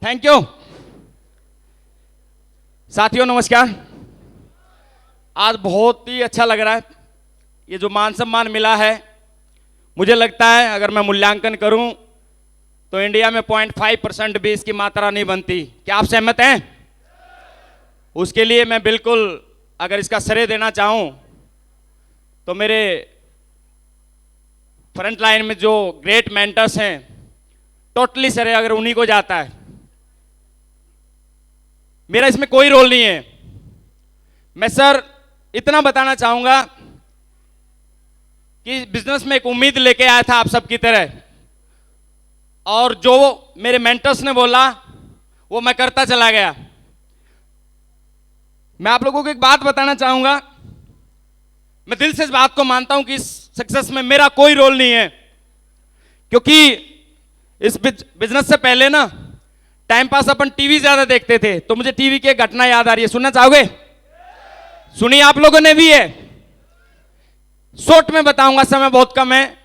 Thank you. साथियों नमस्कार। आज बहुत ही अच्छा लग रहा है। ये जो मान सम्मान मिला है, मुझे लगता है अगर मैं मूल्यांकन करूं तो इंडिया में 0.5% भी इसकी मात्रा नहीं बनती। क्या आप सहमत हैं? उसके लिए मैं बिल्कुल अगर इसका श्रेय देना चाहूं तो मेरे फ्रंट लाइन में जो ग्रेट मेंटर्स हैं, टोटली श्रेय अगर उन्हीं को जाता है। मेरा इसमें कोई रोल नहीं है। मैं सर इतना बताना चाहूंगा कि बिजनेस में एक उम्मीद लेके आया था आप सबकी तरह, और जो मेरे मेंटर्स ने बोला वो मैं करता चला गया। मैं आप लोगों को एक बात बताना चाहूंगा, मैं दिल से इस बात को मानता हूं कि इस सक्सेस में मेरा कोई रोल नहीं है, क्योंकि इस बिजनेस से पहले ना टाइम पास अपन टीवी ज्यादा देखते थे। तो मुझे टीवी की एक घटना याद आ रही है, सुनना चाहोगे? सुनिए, आप लोगों ने भी है। शॉर्ट में बताऊंगा, समय बहुत कम है।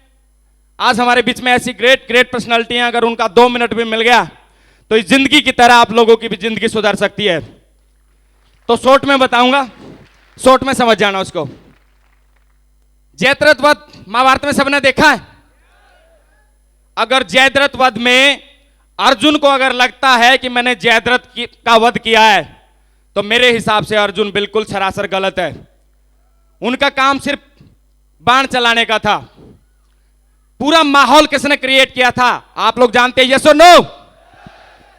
आज हमारे बीच में ऐसी ग्रेट पर्सनालिटी हैं, अगर उनका 2 मिनट भी मिल गया तो इस जिंदगी की तरह आप लोगों की भी जिंदगी सुधर सकती है। तो शॉर्ट में बताऊंगा, शॉर्ट में समझ जाना उसको। जयद्रथ वध महाभारत में सबने देखा है। अगर जयद्रथ वध में अर्जुन को अगर लगता है कि मैंने जयद्रथ का वध किया है, तो मेरे हिसाब से अर्जुन बिल्कुल सरासर गलत है। उनका काम सिर्फ बाण चलाने का था। पूरा माहौल किसने क्रिएट किया था आप लोग जानते हैं, यस और नो?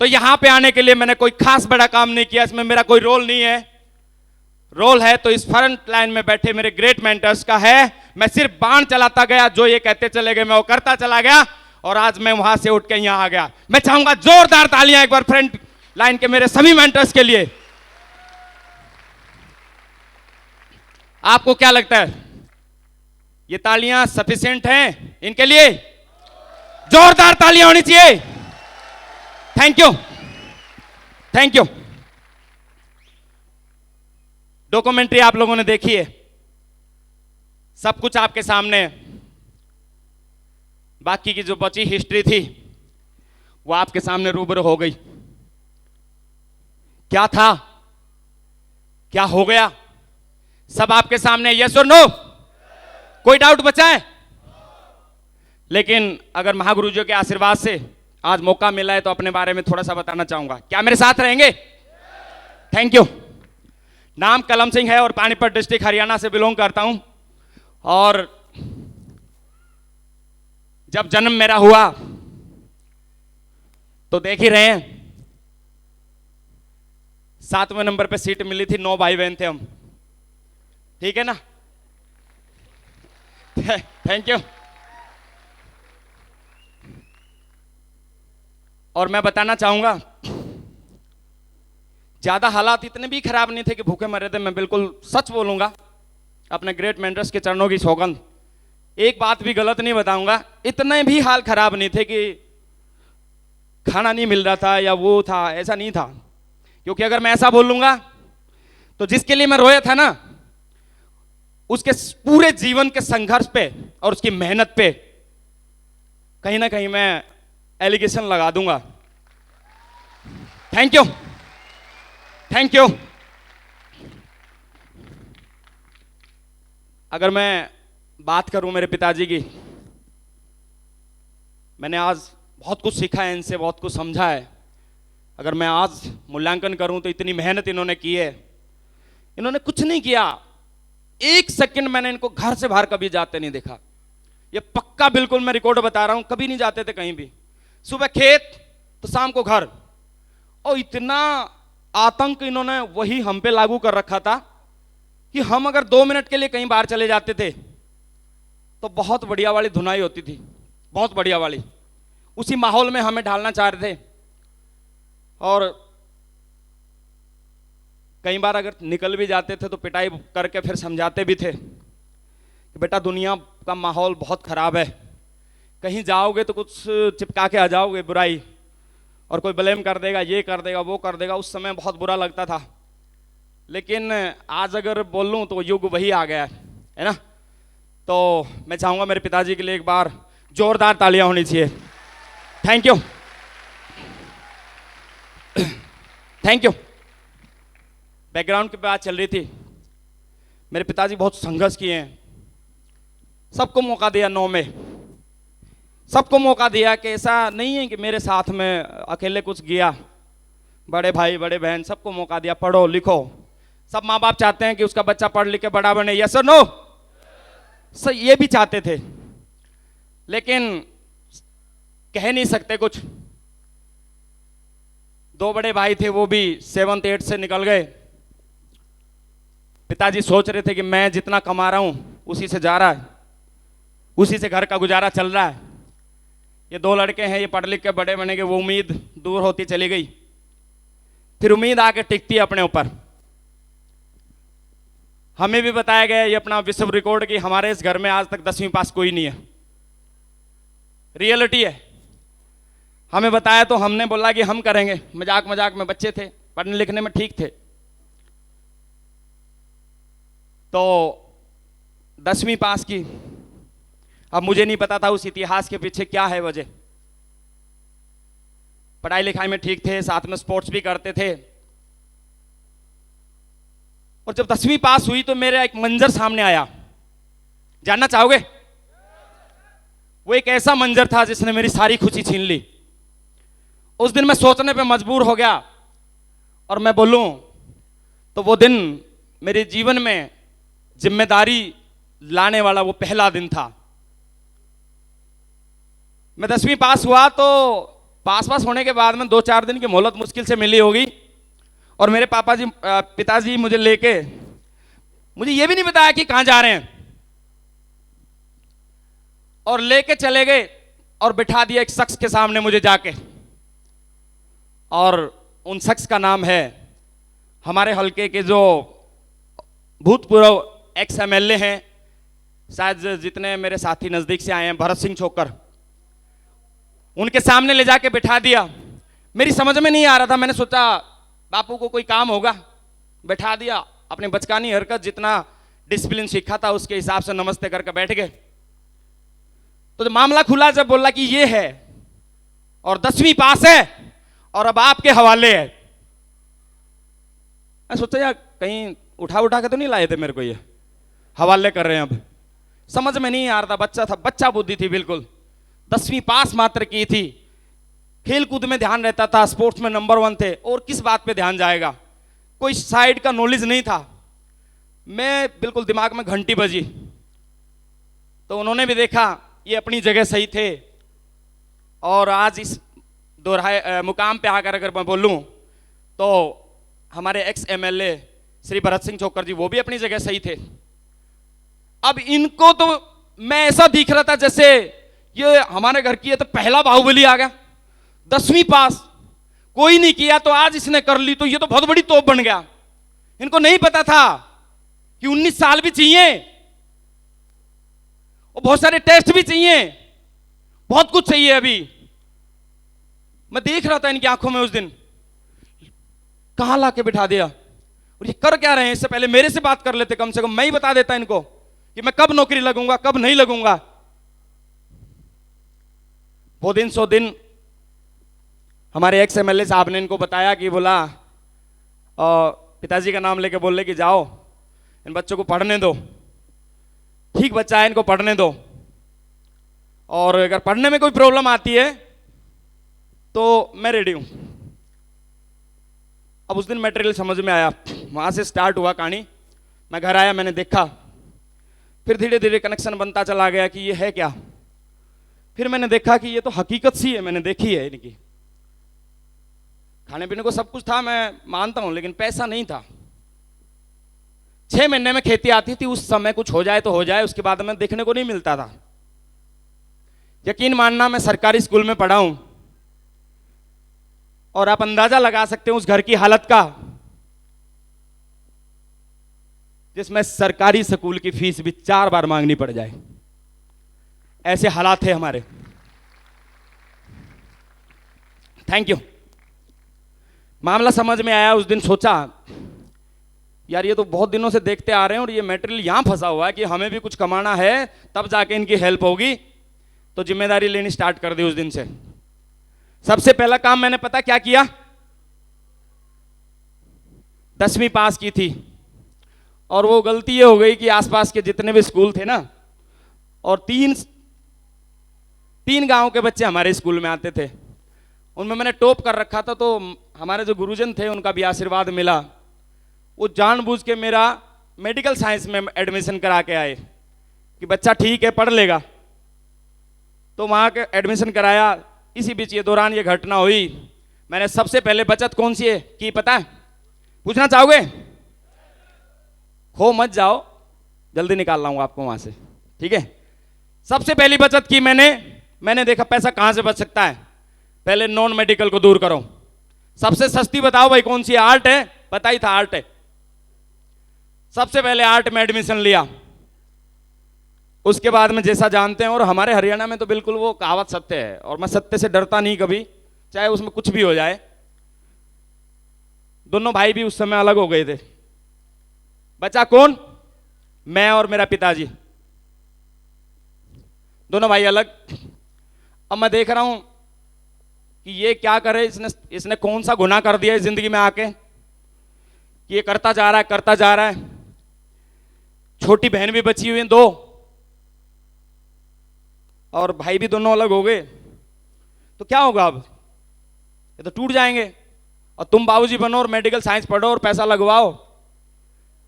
तो यहां पे आने के लिए मैंने कोई खास बड़ा काम नहीं किया, इसमें मेरा कोई रोल नहीं है। रोल है तो इस फ्रंट लाइन में बैठे मेरे ग्रेट मेंटर्स का है। मैं सिर्फ बाण चलाता गया, जो ये कहते चले गए मैं वो करता चला गया, और आज मैं वहां से उठ के यहां आ गया। मैं चाहूंगा जोरदार तालियां एक बार फ्रंट लाइन के मेरे सभी मेंटर्स के लिए। आपको क्या लगता है, ये तालियां सफिशिएंट हैं इनके लिए? जोरदार तालियां होनी चाहिए। Thank you, thank you. Documentary आप लोगों ने देखी है, सब कुछ आपके सामने है। बाकी की जो बची हिस्ट्री थी वो आपके सामने रूबरू हो गई। क्या था, क्या हो गया, सब आपके सामने, यस और नो? कोई डाउट बचा है? लेकिन अगर महागुरुजियों के आशीर्वाद से आज मौका मिला है तो अपने बारे में थोड़ा सा बताना चाहूंगा। क्या मेरे साथ रहेंगे? Thank you. नाम कलम सिंह है और पानीपत डिस्ट्रिक्ट हरियाणा से बिलोंग करता हूं। और जब जन्म मेरा हुआ तो देख ही रहे हैं, 7वें नंबर पे सीट मिली थी। 9 भाई बहन थे हम, ठीक है ना? Thank you. और मैं बताना चाहूंगा, ज्यादा हालात इतने भी खराब नहीं थे कि भूखे मरे थे। मैं बिल्कुल सच बोलूंगा, अपने ग्रेट मेंटर्स के चरणों की सौगंध, एक बात भी गलत नहीं बताऊंगा। इतने भी हाल खराब नहीं थे कि खाना नहीं मिल रहा था या वो था, ऐसा नहीं था। क्योंकि अगर मैं ऐसा बोलूंगा तो जिसके लिए मैं रोया था ना, उसके पूरे जीवन के संघर्ष पे और उसकी मेहनत पे कहीं ना कहीं मैं एलिगेशन लगा दूंगा। Thank you, thank you. अगर मैं बात करूं मेरे पिताजी की, मैंने आज बहुत कुछ सीखा है इनसे, बहुत कुछ समझा है। अगर मैं आज मूल्यांकन करूं तो इतनी मेहनत इन्होंने की है। इन्होंने कुछ नहीं किया, 1 सेकंड मैंने इनको घर से बाहर कभी जाते नहीं देखा। ये पक्का बिल्कुल मैं रिकॉर्ड बता रहा हूं, कभी नहीं जाते थे कहीं भी। सुबह खेत तो शाम को घर। और इतना आतंक इन्होंने वही हम पे लागू कर रखा था कि हम अगर 2 मिनट के लिए कहीं बाहर चले जाते थे तो बहुत बढ़िया वाली धुनाई होती थी, बहुत बढ़िया वाली। उसी माहौल में हमें ढालना चाह रहे थे। और कई बार अगर निकल भी जाते थे तो पिटाई करके फिर समझाते भी थे कि बेटा दुनिया का माहौल बहुत खराब है, कहीं जाओगे तो कुछ चिपका के आ जाओगे बुराई, और कोई ब्लेम कर देगा, ये कर देगा, वो कर देगा। उस समय बहुत बुरा लगता था। लेकिन आज अगर बोल लूं तो युग वही आ गया है ना? तो मैं चाहूंगा मेरे पिताजी के लिए एक बार जोरदार तालियां होनी चाहिए। Thank you, thank you. Background की बात चल रही थी। मेरे पिताजी बहुत संघर्ष किए हैं, सबको मौका दिया 9 में, सबको मौका दिया कि ऐसा नहीं है कि मेरे साथ में अकेले कुछ गया, बड़े भाई बड़े बहन सबको मौका दिया, पढ़ो लिखो। सब माँ बाप चाहते हैं कि उसका बच्चा पढ़ लिख के बड़ा बने, यस और नो? सर ये भी चाहते थे, लेकिन कह नहीं सकते कुछ। 2 बड़े भाई थे, वो भी 7th 8th से निकल गए। पिताजी सोच रहे थे कि मैं जितना कमा रहा हूं उसी से जा रहा है, उसी से घर का गुजारा चल रहा है। ये 2 लड़के हैं, ये पढ़ लिख के बड़े बनेंगे, वो उम्मीद दूर होती चली गई। फिर उम्मीद आके टिकती है अपने ऊपर। हमें भी बताया गया ये अपना विश्व रिकॉर्ड कि हमारे इस घर में आज तक 10वीं पास कोई नहीं है। रियलिटी है। हमें बताया तो हमने बोला कि हम करेंगे, मजाक मजाक में, बच्चे थे, पढ़ने लिखने में ठीक थे। तो 10वीं पास की। अब मुझे नहीं पता था उस इतिहास के पीछे क्या है वजह। पढ़ाई लिखाई में ठीक थे, साथ में स्पोर्ट्स भी करते थे। और जब 10वीं पास हुई तो मेरा एक मंजर सामने आया, जानना चाहोगे? वो एक ऐसा मंजर था जिसने मेरी सारी खुशी छीन ली। उस दिन मैं सोचने पे मजबूर हो गया, और मैं बोलूं तो वो दिन मेरे जीवन में जिम्मेदारी लाने वाला वो पहला दिन था। मैं 10वीं पास हुआ तो पास होने के बाद में 2-4 दिन की मोहलत मुश्किल से मिली होगी, और मेरे पिताजी मुझे लेके, मुझे ये भी नहीं बताया कि कहां जा रहे हैं, और लेके चले गए और बिठा दिया एक शख्स के सामने मुझे जाके। और उन शख्स का नाम है हमारे हलके के जो भूतपूर्व एक्स MLA हैं, शायद जितने मेरे साथी नजदीक से आए हैं, भरत सिंह छोकर। उनके सामने ले जाके बिठा दिया। मेरी समझ में नहीं आ रहा था, मैंने सोचा बापू को कोई काम होगा, बैठा दिया। अपनी बचकानी हरकत, जितना डिसिप्लिन सीखा था उसके हिसाब से नमस्ते करके बैठ गए। तो जब मामला खुला, जब बोला कि ये है और 10वीं पास है और अब आपके हवाले है, मैं सोचा यार कहीं उठा के तो नहीं लाए थे मेरे को, ये हवाले कर रहे हैं। अब समझ में नहीं आ रहा था, बच्चा था, बच्चा बुद्धि थी बिल्कुल। 10वीं पास मात्र की थी, खेल कूद में ध्यान रहता था, स्पोर्ट्स में नंबर 1 थे, और किस बात पे ध्यान जाएगा, कोई साइड का नॉलेज नहीं था। मैं बिल्कुल, दिमाग में घंटी बजी। तो उन्होंने भी देखा ये अपनी जगह सही थे, और आज इस दोहराए मुकाम पे आकर अगर मैं बोलूं तो हमारे एक्स MLA श्री भरत सिंह छोकर जी, वो भी अपनी जगह सही थे। अब इनको तो मैं ऐसा दिख रहा था जैसे ये हमारे घर की है तो पहला बाहुबली आ गया। 10वीं पास कोई नहीं किया तो आज इसने कर ली, तो ये तो बहुत बड़ी तोप बन गया। इनको नहीं पता था कि 19 साल भी चाहिए, और बहुत सारे टेस्ट भी चाहिए, बहुत कुछ चाहिए। अभी मैं देख रहा था इनकी आंखों में, उस दिन कहां लाके बिठा दिया। और ये कर क्या रहे हैं? इससे पहले मेरे से बात कर लेते, कम से कम मैं ही बता देता इनको कि मैं कब नौकरी लगूंगा, कब नहीं लगूंगा। वो दिन 100 दिन हमारे एक्स MLA साहब ने इनको बताया कि बोला, पिताजी का नाम लेके बोले कि जाओ इन बच्चों को पढ़ने दो, ठीक बच्चा है, इनको पढ़ने दो, और अगर पढ़ने में कोई प्रॉब्लम आती है तो मैं रेडी हूं। अब उस दिन मटेरियल समझ में आया, वहां से स्टार्ट हुआ कहानी। मैं घर आया, मैंने देखा, फिर धीरे धीरे कनेक्शन बनता चला गया कि ये है क्या। फिर मैंने देखा कि ये तो हकीकत सी है, मैंने देखी है इनकी। खाने पीने को सब कुछ था, मैं मानता हूं, लेकिन पैसा नहीं था। 6 महीने में खेती आती थी, उस समय कुछ हो जाए तो हो जाए, उसके बाद में देखने को नहीं मिलता था। यकीन मानना, मैं सरकारी स्कूल में पढ़ा हूं, और आप अंदाजा लगा सकते हैं उस घर की हालत का, जिसमें सरकारी स्कूल की फीस भी 4 बार मांगनी पड़ जाए। ऐसे हालात थे हमारे। Thank you. मामला समझ में आया, उस दिन सोचा यार ये तो बहुत दिनों से देखते आ रहे हैं, और ये मटेरियल यहां फंसा हुआ है कि हमें भी कुछ कमाना है, तब जाके इनकी हेल्प होगी। तो जिम्मेदारी लेनी स्टार्ट कर दी उस दिन से। सबसे पहला काम मैंने पता क्या किया? 10वीं पास की थी, और वो गलती ये हो गई कि आसपास के जितने भी स्कूल थे ना, और तीन गांव के बच्चे हमारे स्कूल में आते थे, उनमें मैंने टॉप कर रखा था। तो हमारे जो गुरुजन थे उनका भी आशीर्वाद मिला, वो जानबूझ के मेरा मेडिकल साइंस में एडमिशन करा के आए कि बच्चा ठीक है, पढ़ लेगा। तो वहाँ के एडमिशन कराया। इसी बीच ये दौरान ये घटना हुई। मैंने सबसे पहले बचत कौन सी है की पता है? पूछना चाहोगे? खो मत जाओ, जल्दी निकाल लाऊंगा आपको वहां से, ठीक है। सबसे पहली बचत की मैंने देखा पैसा कहां से बच सकता है। पहले नॉन मेडिकल को दूर करो। सबसे सस्ती बताओ भाई कौन सी? आर्ट है, पता ही था आर्ट है। सबसे पहले आर्ट में एडमिशन लिया। उसके बाद में जैसा जानते हैं, और हमारे हरियाणा में तो बिल्कुल वो कहावत सत्य है, और मैं सत्य से डरता नहीं कभी, चाहे उसमें कुछ भी हो जाए। दोनों भाई भी उस समय अलग हो गए थे। बचा कौन? मैं और मेरा पिताजी, दोनों भाई अलग। अब मैं देख रहा हूं कि ये क्या करे, इसने कौन सा गुनाह कर दिया है जिंदगी में आके, कि ये करता जा रहा है। छोटी बहन भी बची हुई है 2, और भाई भी दोनों अलग हो गए। तो क्या होगा अब? ये तो टूट जाएंगे। और तुम बाबूजी बनो और मेडिकल साइंस पढ़ो और पैसा लगवाओ।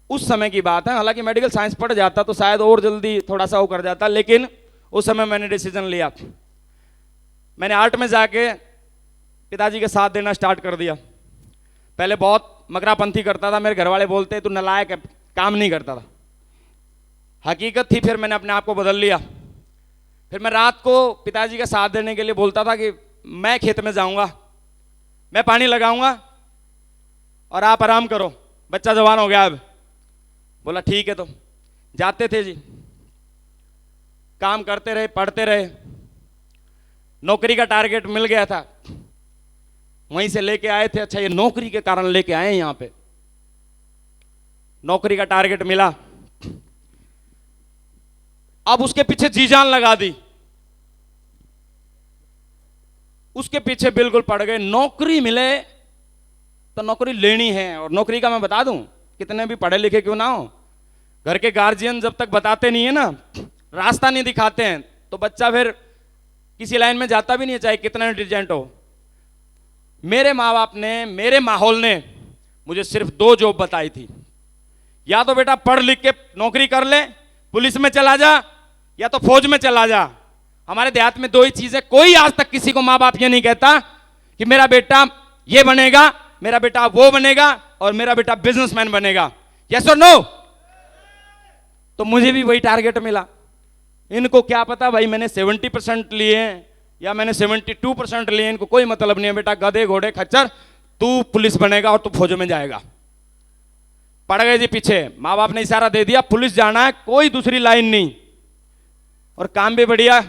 उस समय की बात है, हालांकि मेडिकल साइंस पढ़ जाता तो शायद और जल्दी थोड़ा सा वो कर जाता, लेकिन उस समय मैंने डिसीजन लिया। मैंने आर्ट में जाके पिताजी के साथ देना स्टार्ट कर दिया। पहले बहुत मगरापंथी करता था, मेरे घर वाले बोलते तू नालायक है, काम नहीं करता था। हकीकत थी। फिर मैंने अपने आप को बदल लिया। फिर मैं रात को पिताजी का साथ देने के लिए बोलता था कि मैं खेत में जाऊंगा, मैं पानी लगाऊंगा और आप आराम करो, बच्चा जवान हो गया अब। बोला ठीक है। तो जाते थे जी, काम करते रहे, पढ़ते रहे। नौकरी का टारगेट मिल गया था, वहीं से लेके आए थे। अच्छा, ये नौकरी के कारण लेके आए हैं यहां पे। नौकरी का टारगेट मिला, अब उसके पीछे जी जान लगा दी, उसके पीछे बिल्कुल पड़ गए। नौकरी मिले तो नौकरी लेनी है। और नौकरी का मैं बता दूं, कितने भी पढ़े लिखे क्यों ना हो, घर के गार्जियन जब तक बताते नहीं है ना, रास्ता नहीं दिखाते हैं, तो बच्चा फिर किसी लाइन में जाता भी नहीं है, चाहे कितना इंटेलिजेंट हो। मेरे माँ बाप ने, मेरे माहौल ने मुझे सिर्फ 2 जॉब बताई थी। या तो बेटा पढ़ लिख के नौकरी कर ले, पुलिस में चला जा, या तो फौज में चला जा। हमारे देहात में 2 ही चीजें। कोई आज तक किसी को माँ बाप ये नहीं कहता कि मेरा बेटा ये बनेगा, मेरा बेटा वो बनेगा, और मेरा बेटा बिजनेसमैन बनेगा। यस और नो? तो मुझे भी वही टारगेट मिला। इनको क्या पता भाई मैंने 70% लिए या मैंने 72% लिए, इनको कोई मतलब नहीं है। बेटा गधे घोड़े खच्चर, तू पुलिस बनेगा और तू फौज में जाएगा। पड़ गए जी पीछे। माँ बाप ने इशारा दे दिया पुलिस जाना है, कोई दूसरी लाइन नहीं। और काम भी बढ़िया,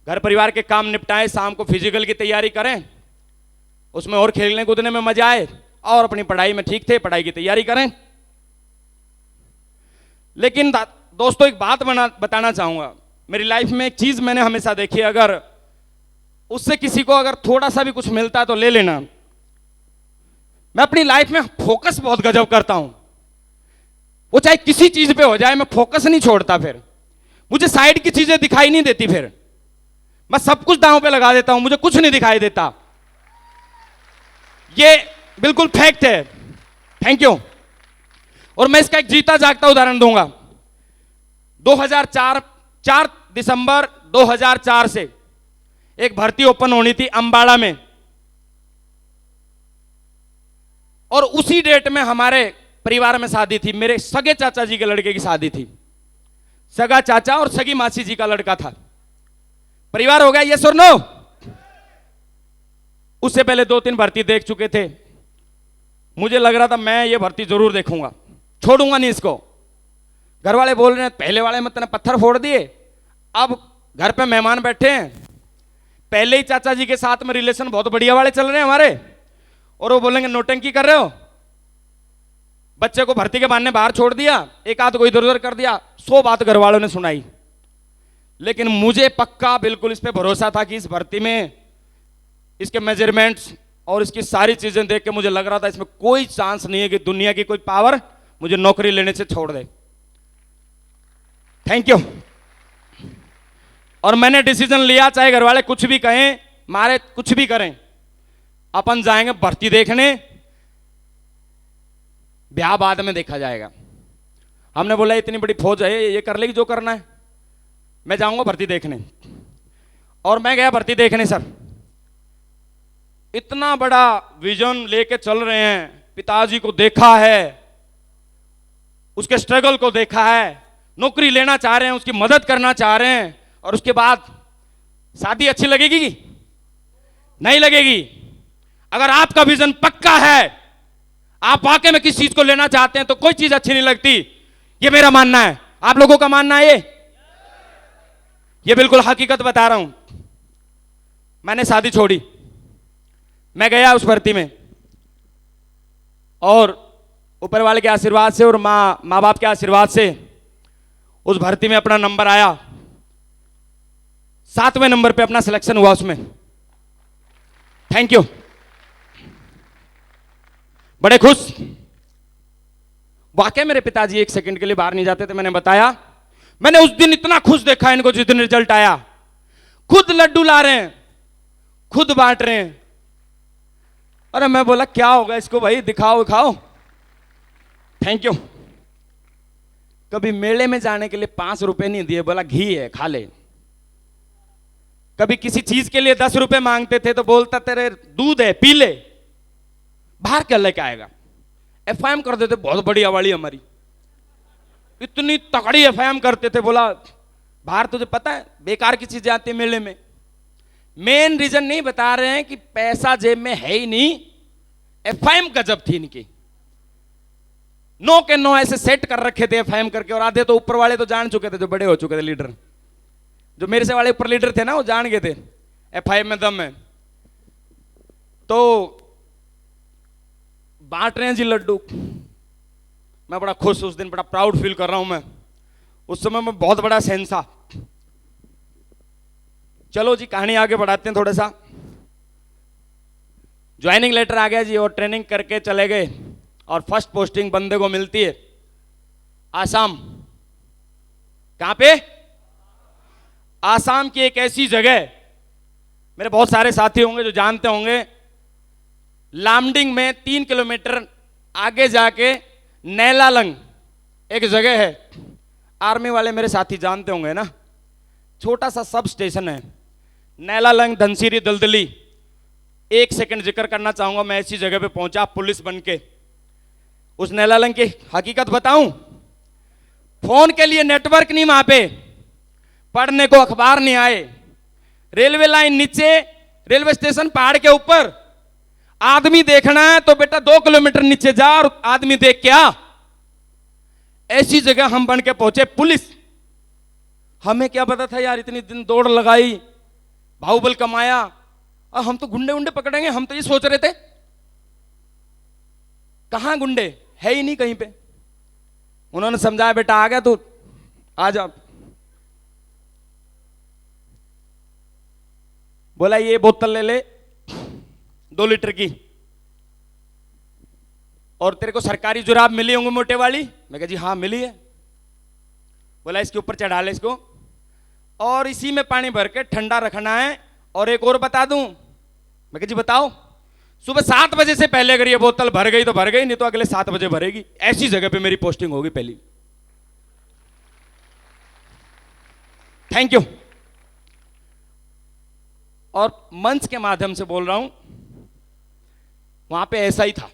घर परिवार के काम निपटाएं, शाम को फिजिकल की तैयारी करें, उसमें और खेलने कूदने में मजा आए, और अपनी पढ़ाई में ठीक थे, पढ़ाई की तैयारी करें। लेकिन दोस्तों एक बात बताना चाहूंगा, मेरी लाइफ में एक चीज मैंने हमेशा देखी, अगर उससे किसी को अगर थोड़ा सा भी कुछ मिलता है तो ले लेना। मैं अपनी लाइफ में फोकस बहुत गजब करता हूं, वो चाहे किसी चीज पे हो जाए, मैं फोकस नहीं छोड़ता। फिर मुझे साइड की चीजें दिखाई नहीं देती, फिर मैं सब कुछ दांव पे लगा देता हूं, मुझे कुछ नहीं दिखाई देता। ये बिल्कुल फैक्ट है। Thank you. और मैं इसका एक जीता जागता उदाहरण दूंगा। 4 दिसंबर 2004 से एक भर्ती ओपन होनी थी अंबाड़ा में, और उसी डेट में हमारे परिवार में शादी थी। मेरे सगे चाचा जी के लड़के की शादी थी। सगा चाचा और सगी मासी जी का लड़का था। परिवार हो गया, यस और नो? उससे पहले 2-3 भर्ती देख चुके थे। मुझे लग रहा था मैं ये भर्ती जरूर देखूंगा, छोड़ूंगा नहीं इसको। घर वाले बोल रहे हैं पहले वाले में तूने पत्थर फोड़ दिए, अब घर पे मेहमान बैठे हैं। पहले ही चाचा जी के साथ में रिलेशन बहुत बढ़िया वाले चल रहे हैं हमारे, और वो बोलेंगे नौटंकी कर रहे हो, बच्चे को भर्ती के बहाने बाहर छोड़ दिया, एक आध को इधर उधर कर दिया। 100 बात घर वालों ने सुनाई। लेकिन मुझे पक्का बिल्कुल इस पे भरोसा था कि इस भर्ती में इसके मेजरमेंट्स, और इसकी सारी चीजें देख के मुझे लग रहा था इसमें कोई चांस नहीं है कि दुनिया की कोई पावर मुझे नौकरी लेने से छोड़ दे। Thank you. और मैंने डिसीजन लिया, चाहे घर वाले कुछ भी कहें, मारे कुछ भी करें, अपन जाएंगे भर्ती देखने, ब्याह बाद में देखा जाएगा। हमने बोला इतनी बड़ी फौज है, ये कर लेगी जो करना है, मैं जाऊंगा भर्ती देखने। और मैं गया भर्ती देखने। सर इतना बड़ा विजन लेके चल रहे हैं, पिताजी को देखा है, उसके स्ट्रगल को देखा है, नौकरी लेना चाह रहे हैं, उसकी मदद करना चाह रहे हैं, और उसके बाद शादी अच्छी लगेगी? नहीं लगेगी। अगर आपका विजन पक्का है, आप वाकई में किस चीज को लेना चाहते हैं, तो कोई चीज अच्छी नहीं लगती। ये मेरा मानना है। आप लोगों का मानना है ये बिल्कुल हकीकत बता रहा हूं। मैंने शादी छोड़ी, मैं गया उस भर्ती में, और ऊपर वाले के आशीर्वाद से और माँ बाप के आशीर्वाद से उस भर्ती में अपना नंबर आया। 7वें नंबर पे अपना सिलेक्शन हुआ उसमें। Thank you. बड़े खुश। वाकई मेरे पिताजी एक सेकंड के लिए बाहर नहीं जाते थे। मैंने बताया, मैंने उस दिन इतना खुश देखा इनको जिस दिन रिजल्ट आया। खुद लड्डू ला रहे हैं, खुद बांट रहे हैं। अरे मैं बोला क्या होगा इसको भाई, दिखाओ दिखाओ। Thank you. कभी मेले में जाने के लिए 5 रुपए नहीं दिए, बोला घी है खा ले। कभी किसी चीज के लिए 10 रुपए मांगते थे तो बोलता तेरे दूध है पी ले। बाहर क्या लेके आएगा? एफआईएम कर देते, बहुत बड़ी आवाड़ी हमारी, इतनी तगड़ी एफआईएम करते थे। बोला बाहर तुझे पता है बेकार की चीजें आती है मेले में। मेन रीजन नहीं बता रहे हैं कि पैसा जेब में है ही नहीं। एफआईएम गजब थी इनकी, 9 के 9 ऐसे सेट कर रखे थे एफआईएम करके। और आधे तो ऊपर वाले तो जान चुके थे, जो बड़े हो चुके थे लीडर, जो मेरे से वाले ऊपर लीडर थे ना, वो जान गए थे एफआईएम में दम है। तो बांट रहे हैं जी लड्डू। मैं बड़ा खुश, उस दिन बड़ा प्राउड फील कर रहा हूं मैं। उस समय मैं बहुत बड़ा सेंसा। चलो जी कहानी आगे बढ़ाते हैं थोड़ा सा। ज्वाइनिंग लेटर आ गया जी, और ट्रेनिंग करके चले गए, और फर्स्ट पोस्टिंग बंदे को मिलती है आसाम। कहां पे? आसाम की एक ऐसी जगह, मेरे बहुत सारे साथी होंगे जो जानते होंगे, लामडिंग में 3 किलोमीटर आगे जाके नैलालंग एक जगह है। आर्मी वाले मेरे साथी जानते होंगे ना, छोटा सा सब स्टेशन है नैलालंग, धनसिरी, दलदली। 1 सेकंड जिक्र करना चाहूंगा, मैं ऐसी जगह पे पहुंचा पुलिस बन के। उस नैलालंग की हकीकत बताऊं, फोन के लिए नेटवर्क नहीं वहां पे, पढ़ने को अखबार नहीं आए, रेलवे लाइन नीचे, रेलवे स्टेशन पहाड़ के ऊपर। आदमी देखना है तो बेटा 2 किलोमीटर नीचे जा और आदमी देख के आ। ऐसी जगह हम बन के पहुंचे। पुलिस, हमें क्या पता था यार, इतनी दिन दौड़ लगाई, बाहुबल कमाया, और हम तो गुंडे उंडे पकड़ेंगे, हम तो ये सोच रहे थे। कहां गुंडे है ही नहीं कहीं पे। उन्होंने समझाया बेटा आ गया तू, आ जा। बोला ये बोतल ले ले 2 लीटर की, और तेरे को सरकारी जुराब मिली होंगी मोटे वाली। मैं कहा जी हाँ मिली है। बोला इसके ऊपर चढ़ा ले इसको, और इसी में पानी भर के ठंडा रखना है। और एक और बता दूं, मैं कहा जी बताओ, सुबह 7 बजे से पहले अगर ये बोतल भर गई तो भर गई, नहीं तो अगले 7 बजे भरेगी। ऐसी जगह पे मेरी पोस्टिंग होगी पहली। Thank you. और मंच के माध्यम से बोल रहा हूं, वहां पे ऐसा ही था।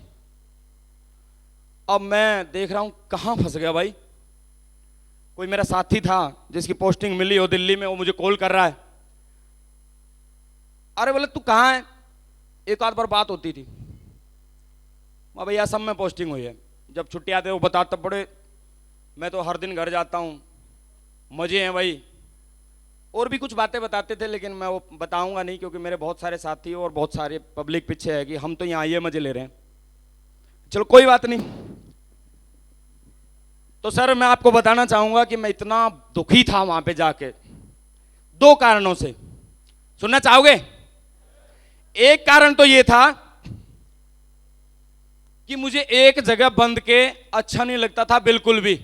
अब मैं देख रहा हूं कहां फंस गया भाई। कोई मेरा साथी था जिसकी पोस्टिंग मिली हो दिल्ली में, वो मुझे कॉल कर रहा है। अरे बोले तू कहां है? एक आध बार बात होती थी। भाई असम में पोस्टिंग हुई है। जब छुट्टी आते वो बताते पड़े, मैं तो हर दिन घर जाता हूं, मजे हैं भाई। और भी कुछ बातें बताते थे, लेकिन मैं वो बताऊंगा नहीं, क्योंकि मेरे बहुत सारे साथी और बहुत सारे पब्लिक पीछे है कि हम तो यहाँ ये मजे ले रहे हैं। चलो कोई बात नहीं। तो सर मैं आपको बताना चाहूंगा कि मैं इतना दुखी था वहां पे जाके, 2 कारणों से। सुनना चाहोगे? एक कारण तो ये था कि मुझे एक जगह बंद के अच्छा नहीं लगता था बिल्कुल भी।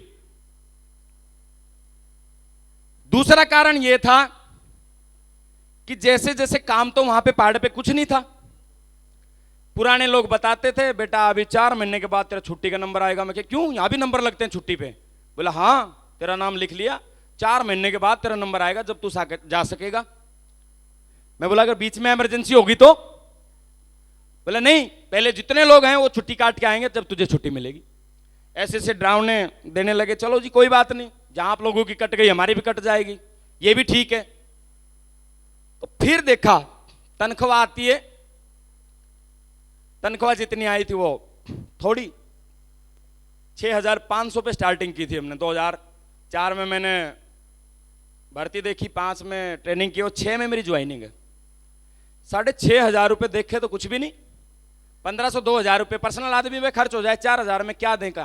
दूसरा कारण यह था कि जैसे जैसे काम तो वहां पे पहाड़ पे कुछ नहीं था। पुराने लोग बताते थे बेटा अभी 4 महीने के बाद तेरा छुट्टी का नंबर आएगा। मैं क्या क्यों, यहां भी नंबर लगते हैं छुट्टी पे? बोला हाँ, तेरा नाम लिख लिया, 4 महीने के बाद तेरा नंबर आएगा जब तू जा सकेगा। मैं बोला अगर बीच में इमरजेंसी होगी तो? बोला नहीं, पहले जितने लोग हैं वो छुट्टी काट के आएंगे जब तुझे छुट्टी मिलेगी। ऐसे ऐसे डरावने देने लगे। चलो जी कोई बात नहीं, जहां आप लोगों की कट गई हमारी भी कट जाएगी, ये भी ठीक है। तो फिर देखा तनख्वाह आती है, तनख्वाह जितनी आई थी वो थोड़ी, 6,500 पे स्टार्टिंग की थी हमने। 2004 में मैंने भर्ती देखी, 5 में ट्रेनिंग की और 6 में मेरी ज्वाइनिंग है। 6,500 रुपये देखे तो कुछ भी नहीं। 1,500-2,000 रुपये पर्सनल आदमी में खर्च हो जाए, 4,000 में क्या दें का।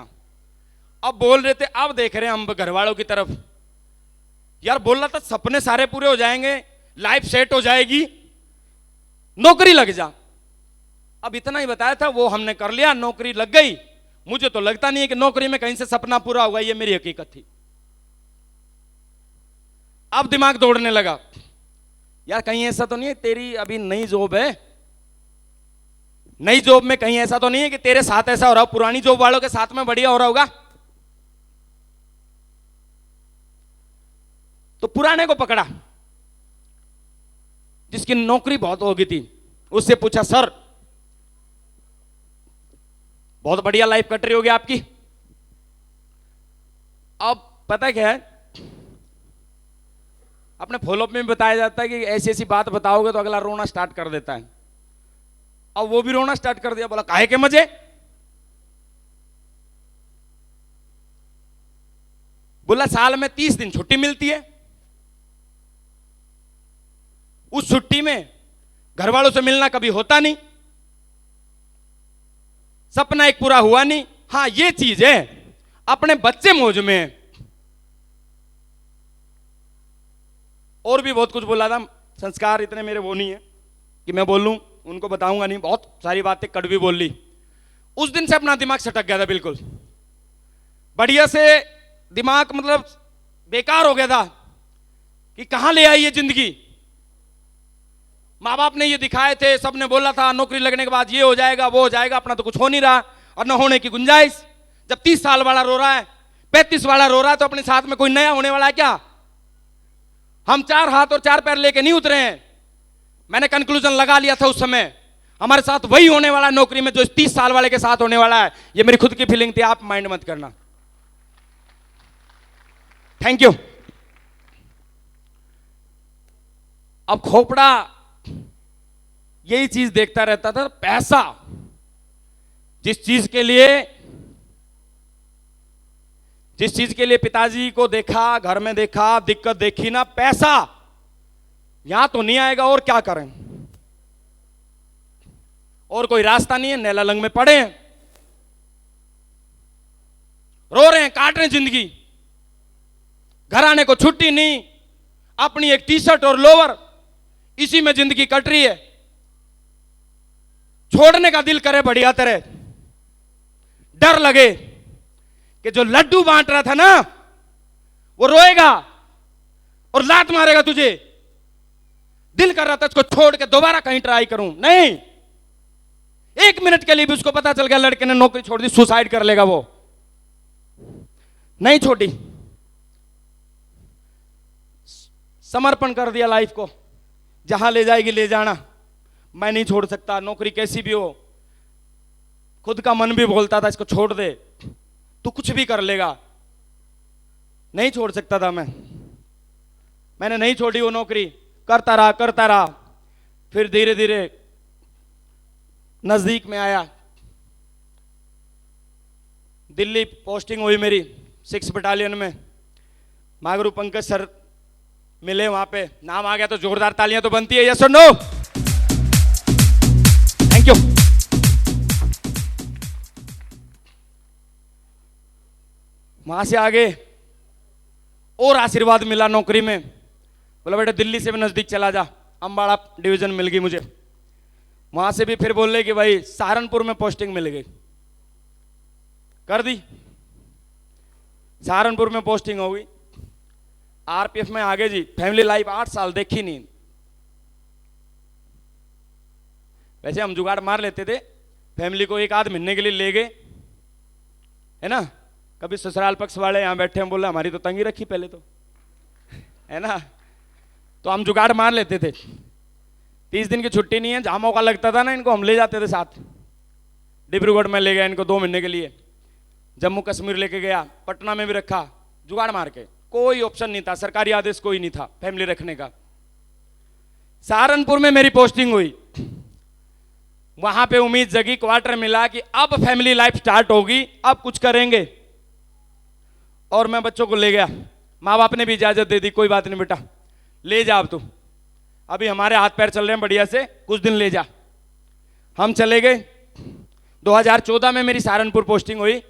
अब बोल रहे थे, अब देख रहे हैं हम घर वालों की तरफ। यार बोल रहा था सपने सारे पूरे हो जाएंगे, लाइफ सेट हो जाएगी, नौकरी लग जा। अब इतना ही बताया था, वो हमने कर लिया, नौकरी लग गई। मुझे तो लगता नहीं है कि नौकरी में कहीं से सपना पूरा हुआ, ये मेरी हकीकत थी। अब दिमाग दौड़ने लगा, यार कहीं ऐसा तो नहीं है तेरी अभी नई जॉब है, नई जॉब में कहीं ऐसा तो नहीं है कि तेरे साथ ऐसा हो रहा हो, पुरानी जॉब वालों के साथ में बढ़िया हो रहा होगा। तो पुराने को पकड़ा जिसकी नौकरी बहुत हो गई थी, उससे पूछा सर बहुत बढ़िया लाइफ कट रही होगी आपकी। अब पता क्या है, अपने फॉलोअप में बताया जाता है कि ऐसी ऐसी बात बताओगे तो अगला रोना स्टार्ट कर देता है। अब वो भी रोना स्टार्ट कर दिया, बोला काहे के मजे? बोला साल में 30 दिन छुट्टी मिलती है, उस छुट्टी में घर वालों से मिलना कभी होता नहीं, सपना एक पूरा हुआ नहीं। हां ये चीज है, अपने बच्चे मौज में है। और भी बहुत कुछ बोला था, संस्कार इतने मेरे वो नहीं है कि मैं बोलूं, उनको बताऊंगा नहीं, बहुत सारी बातें कड़वी बोल ली। उस दिन से अपना दिमाग सटक गया था, बिल्कुल बढ़िया से दिमाग मतलब बेकार हो गया था कि कहां ले आई ये जिंदगी। माँ बाप ने ये दिखाए थे, सबने बोला था नौकरी लगने के बाद ये हो जाएगा वो हो जाएगा, अपना तो कुछ हो नहीं रहा और न होने की गुंजाइश। जब 30 साल वाला रो रहा है, 35 वाला रो रहा है, तो अपने साथ में कोई नया होने वाला है क्या? हम 4 हाथ और 4 पैर लेके नहीं उतरे हैं। मैंने कंक्लूजन लगा लिया था उस समय, हमारे साथ वही होने वाला है नौकरी में जो 30 साल वाले के साथ होने वाला है। ये मेरी खुद की फीलिंग थी, आप माइंड मत करना। Thank you. अब खोपड़ा यही चीज देखता रहता था, पैसा। जिस चीज के लिए पिताजी को देखा, घर में देखा, दिक्कत देखी ना, पैसा यहां तो नहीं आएगा और क्या करें, और कोई रास्ता नहीं है, नेलालंग में पड़े हैं, रो रहे हैं, काट रहे हैं जिंदगी। घर आने को छुट्टी नहीं, अपनी एक टी शर्ट और लोवर, इसी में जिंदगी कट रही है। छोड़ने का दिल करे बढ़िया तरह, डर लगे कि जो लड्डू बांट रहा था ना वो रोएगा और लात मारेगा तुझे। दिल कर रहा था इसको छोड़ के दोबारा कहीं ट्राई करूं, नहीं। 1 मिनट के लिए भी उसको पता चल गया लड़के ने नौकरी छोड़ दी, सुसाइड कर लेगा वो। नहीं छोड़ी, समर्पण कर दिया लाइफ को, जहां ले जाएगी ले जाना, मैं नहीं छोड़ सकता। नौकरी कैसी भी हो, खुद का मन भी बोलता था इसको छोड़ दे, तू कुछ भी कर लेगा, नहीं छोड़ सकता था मैंने नहीं छोड़ी वो नौकरी, करता रहा। फिर धीरे धीरे नजदीक में आया, दिल्ली पोस्टिंग हुई मेरी 6 बटालियन में। मागरू पंकज सर मिले, वहां पे नाम आ गया तो जोरदार तालियां तो बनती है, यस और नो? Thank you. वहां से आगे और आशीर्वाद मिला नौकरी में, बोला बेटा दिल्ली से भी नजदीक चला जा, अंबाड़ा डिवीजन मिल गई मुझे। वहां से भी फिर बोले कि भाई सहारनपुर में पोस्टिंग मिल गई। कर दी। सहारनपुर में पोस्टिंग हो गई, आरपीएफ में आगे जी। फैमिली लाइफ 8 साल देखी नहीं। वैसे हम जुगाड़ मार लेते थे, फैमिली को एक आध महीने के लिए ले गए, है ना। कभी ससुराल पक्ष वाले यहाँ बैठे हैं, बोला हमारी तो तंगी रखी पहले तो, है ना। तो हम जुगाड़ मार लेते थे। 30 दिन की छुट्टी नहीं है, जहाँ मौका लगता था ना इनको हम ले जाते थे साथ। डिब्रूगढ़ में ले गया इनको 2 महीने के लिए, जम्मू कश्मीर लेके गया, पटना में भी रखा, जुगाड़ मार के। कोई ऑप्शन नहीं था, सरकारी आदेश कोई नहीं था फैमिली रखने का। सहारनपुर में मेरी पोस्टिंग हुई, वहां पे उम्मीद जगी, क्वार्टर मिला कि अब फैमिली लाइफ स्टार्ट होगी, अब कुछ करेंगे। और मैं बच्चों को ले गया, माँ बाप ने भी इजाजत दे दी, कोई बात नहीं बेटा ले जा, अब तू अभी हमारे हाथ पैर चल रहे हैं बढ़िया से, कुछ दिन ले जा। हम चले गए। 2014 में मेरी सहारनपुर पोस्टिंग हुई,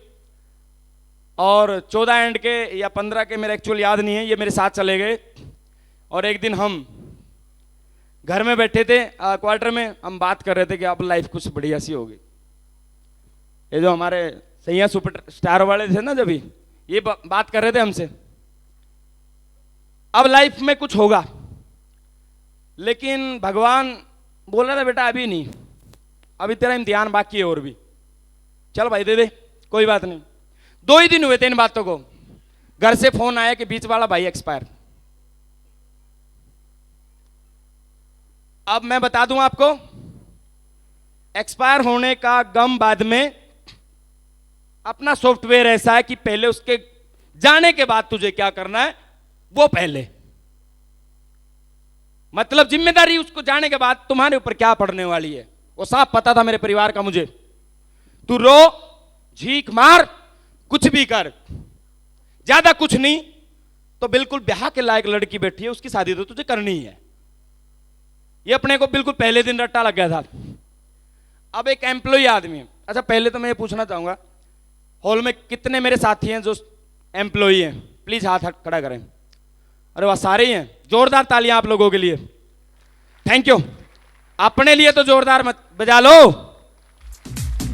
और 14 एंड के या 15 के, मेरा एक्चुअल याद नहीं है, ये मेरे साथ चले गए। और एक दिन हम घर में बैठे थे, क्वार्टर में, हम बात कर रहे थे कि अब लाइफ कुछ बढ़िया सी होगी। ये जो हमारे सैया सुपर स्टार वाले थे ना, जब ये बात कर रहे थे हमसे, अब लाइफ में कुछ होगा। लेकिन भगवान बोल रहा था बेटा अभी नहीं, अभी तेरा इम्तिहान बाकी है और भी, चल भाई दे दे, कोई बात नहीं। 2 ही दिन हुए थे इन बातों को, घर से फोन आया कि बीच वाला भाई एक्सपायर। अब मैं बता दूं आपको, एक्सपायर होने का गम बाद में, अपना सॉफ्टवेयर ऐसा है कि पहले उसके जाने के बाद तुझे क्या करना है वो पहले, मतलब जिम्मेदारी उसको जाने के बाद तुम्हारे ऊपर क्या पड़ने वाली है वो साफ पता था मेरे परिवार का मुझे। तू रो, झीक मार, कुछ भी कर, ज्यादा कुछ नहीं तो बिल्कुल ब्याह के लायक लड़की बैठी है, उसकी शादी तो तुझे करनी ही है। ये अपने को बिल्कुल पहले दिन रट्टा लग गया था। अब एक एम्प्लॉय आदमी है। अच्छा पहले तो मैं ये पूछना चाहूंगा, हॉल में कितने मेरे साथी हैं जो एम्प्लॉय हैं, प्लीज हाथ खड़ा करें। अरे वाह, सारे ही हैं, जोरदार तालियां आप लोगों के लिए, थैंक यू। अपने लिए तो जोरदार मत बजा लो,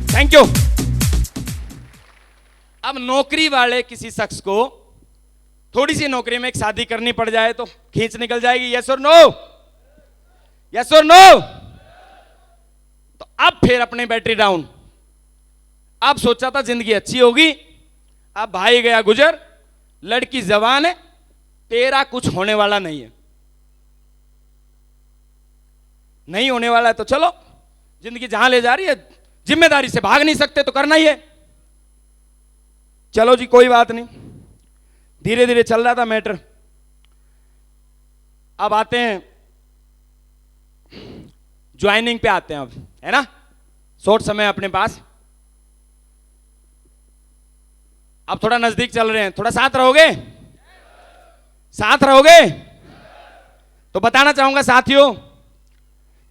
थैंक यू। अब नौकरी वाले किसी शख्स को थोड़ी सी नौकरी में एक शादी करनी पड़ जाए तो खींच निकल जाएगी, यस और नो, यस और नो। तो अब फिर अपनी बैटरी डाउन, अब सोचा था जिंदगी अच्छी होगी, अब भाई गया गुजर, लड़की जवान है, तेरा कुछ होने वाला नहीं है, नहीं होने वाला है तो चलो, जिंदगी जहां ले जा रही है, जिम्मेदारी से भाग नहीं सकते तो करना ही है, चलो जी कोई बात नहीं। धीरे धीरे चल रहा था मैटर। अब आते हैं ज्वाइनिंग पे, आते हैं अब, है ना, शॉर्ट समय अपने पास। अब थोड़ा नजदीक चल रहे हैं, थोड़ा साथ रहोगे, साथ रहोगे तो बताना चाहूंगा साथियों,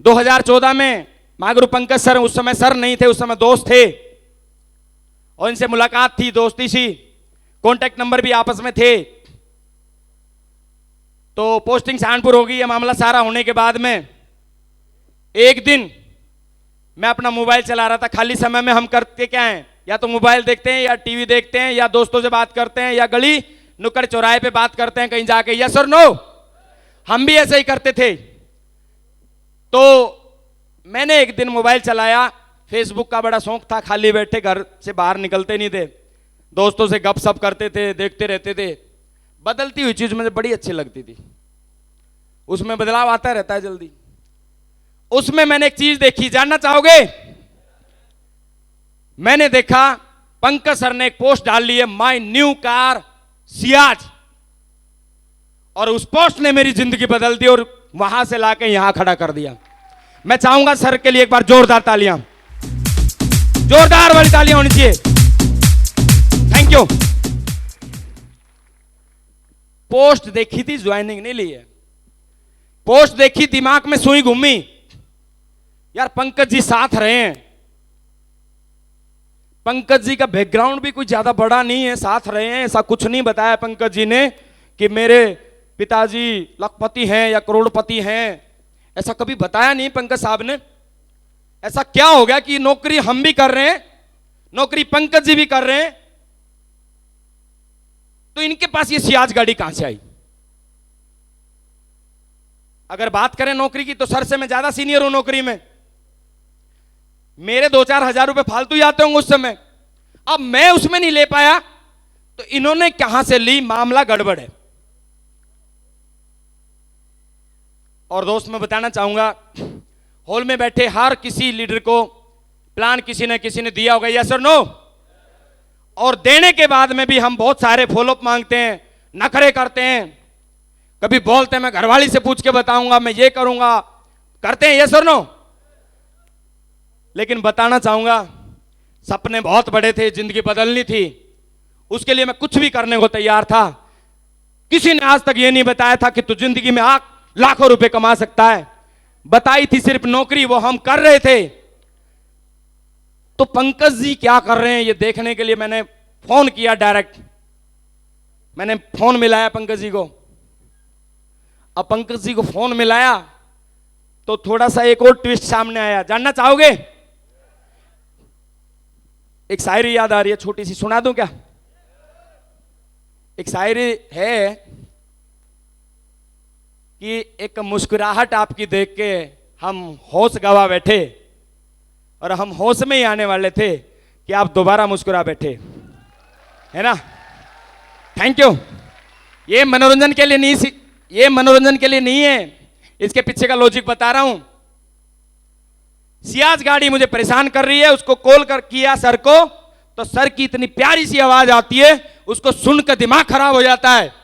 2014 में महागुरु पंकज सर, उस समय सर नहीं थे, उस समय दोस्त थे, और इनसे मुलाकात थी, दोस्ती सी, कॉन्टेक्ट नंबर भी आपस में थे। तो पोस्टिंग सहारनपुर होगी, ये मामला सारा होने के बाद में एक दिन मैं अपना मोबाइल चला रहा था। खाली समय में हम करते क्या हैं, या तो मोबाइल देखते हैं, या टीवी देखते हैं, या दोस्तों से बात करते हैं, या गली नुक्कड़ चौराहे पे बात करते हैं कहीं जाके, यस और नो। हम भी ऐसे ही करते थे। तो मैंने एक दिन मोबाइल चलाया, फेसबुक का बड़ा शौक था, खाली बैठे, घर से बाहर निकलते नहीं थे, दोस्तों से गपशप करते थे, देखते रहते थे। बदलती हुई चीज मुझे बड़ी अच्छी लगती थी, उसमें बदलाव आता रहता है जल्दी। उसमें मैंने एक चीज देखी, जानना चाहोगे? मैंने देखा पंकज सर ने एक पोस्ट डाल ली है, माय न्यू कार सियाज, और उस पोस्ट ने मेरी जिंदगी बदल दी और वहां से लाके यहां खड़ा कर दिया। मैं चाहूंगा सर के लिए एक बार जोरदार तालियां, जोरदार वाली तालियां होनी चाहिए, थैंक यू। पोस्ट देखी थी, ज्वाइनिंग नहीं ली है। पोस्ट देखी, दिमाग में सुई घूमी, यार पंकज जी साथ रहे हैं, पंकज जी का बैकग्राउंड भी कुछ ज्यादा बड़ा नहीं है, साथ रहे हैं, ऐसा कुछ नहीं बताया पंकज जी ने कि मेरे पिताजी लखपति हैं या करोड़पति हैं, ऐसा कभी बताया नहीं पंकज साहब ने। ऐसा क्या हो गया कि नौकरी हम भी कर रहे हैं, नौकरी पंकज जी भी कर रहे हैं, तो इनके पास ये सियाज गाड़ी कहां से आई? अगर बात करें नौकरी की तो सर से मैं ज्यादा सीनियर हूं नौकरी में, मेरे 2-4 हजार रुपए फालतू ही आते होंगे उस समय। अब मैं उसमें नहीं ले पाया तो इन्होंने कहां से ली? मामला गड़बड़ है। और दोस्त मैं बताना चाहूंगा, हॉल में बैठे हर किसी लीडर को प्लान किसी न किसी ने दिया होगा, यस और नो? और देने के बाद में भी हम बहुत सारे फॉलोअप मांगते हैं, नखरे करते हैं, कभी बोलते हैं मैं घरवाली से पूछ के बताऊंगा, मैं ये करूंगा, करते हैं, यस और नो? लेकिन बताना चाहूंगा, सपने बहुत बड़े थे, जिंदगी बदलनी थी, उसके लिए मैं कुछ भी करने को तैयार था। किसी ने आज तक यह नहीं बताया था कि तू जिंदगी में लाखों रुपए कमा सकता है। बताई थी सिर्फ नौकरी, वो हम कर रहे थे। तो पंकज जी क्या कर रहे हैं ये देखने के लिए मैंने फोन किया डायरेक्ट। मैंने फोन मिलाया पंकज जी को। अब पंकज जी को फोन मिलाया तो थोड़ा सा एक और ट्विस्ट सामने आया, जानना चाहोगे? एक शायरी याद आ रही है, छोटी सी सुना दूं क्या? एक शायरी है कि एक मुस्कुराहट आपकी देख के हम होश गवा बैठे, और हम होश में ही आने वाले थे कि आप दोबारा मुस्कुरा बैठे, है ना? Thank you. ये मनोरंजन के लिए नहीं, ये मनोरंजन के लिए नहीं है, इसके पीछे का लॉजिक बता रहा हूं। सियाज गाड़ी मुझे परेशान कर रही है, उसको कॉल कर किया सर को, तो सर की इतनी प्यारी सी आवाज आती है, उसको सुनकर दिमाग खराब हो जाता है।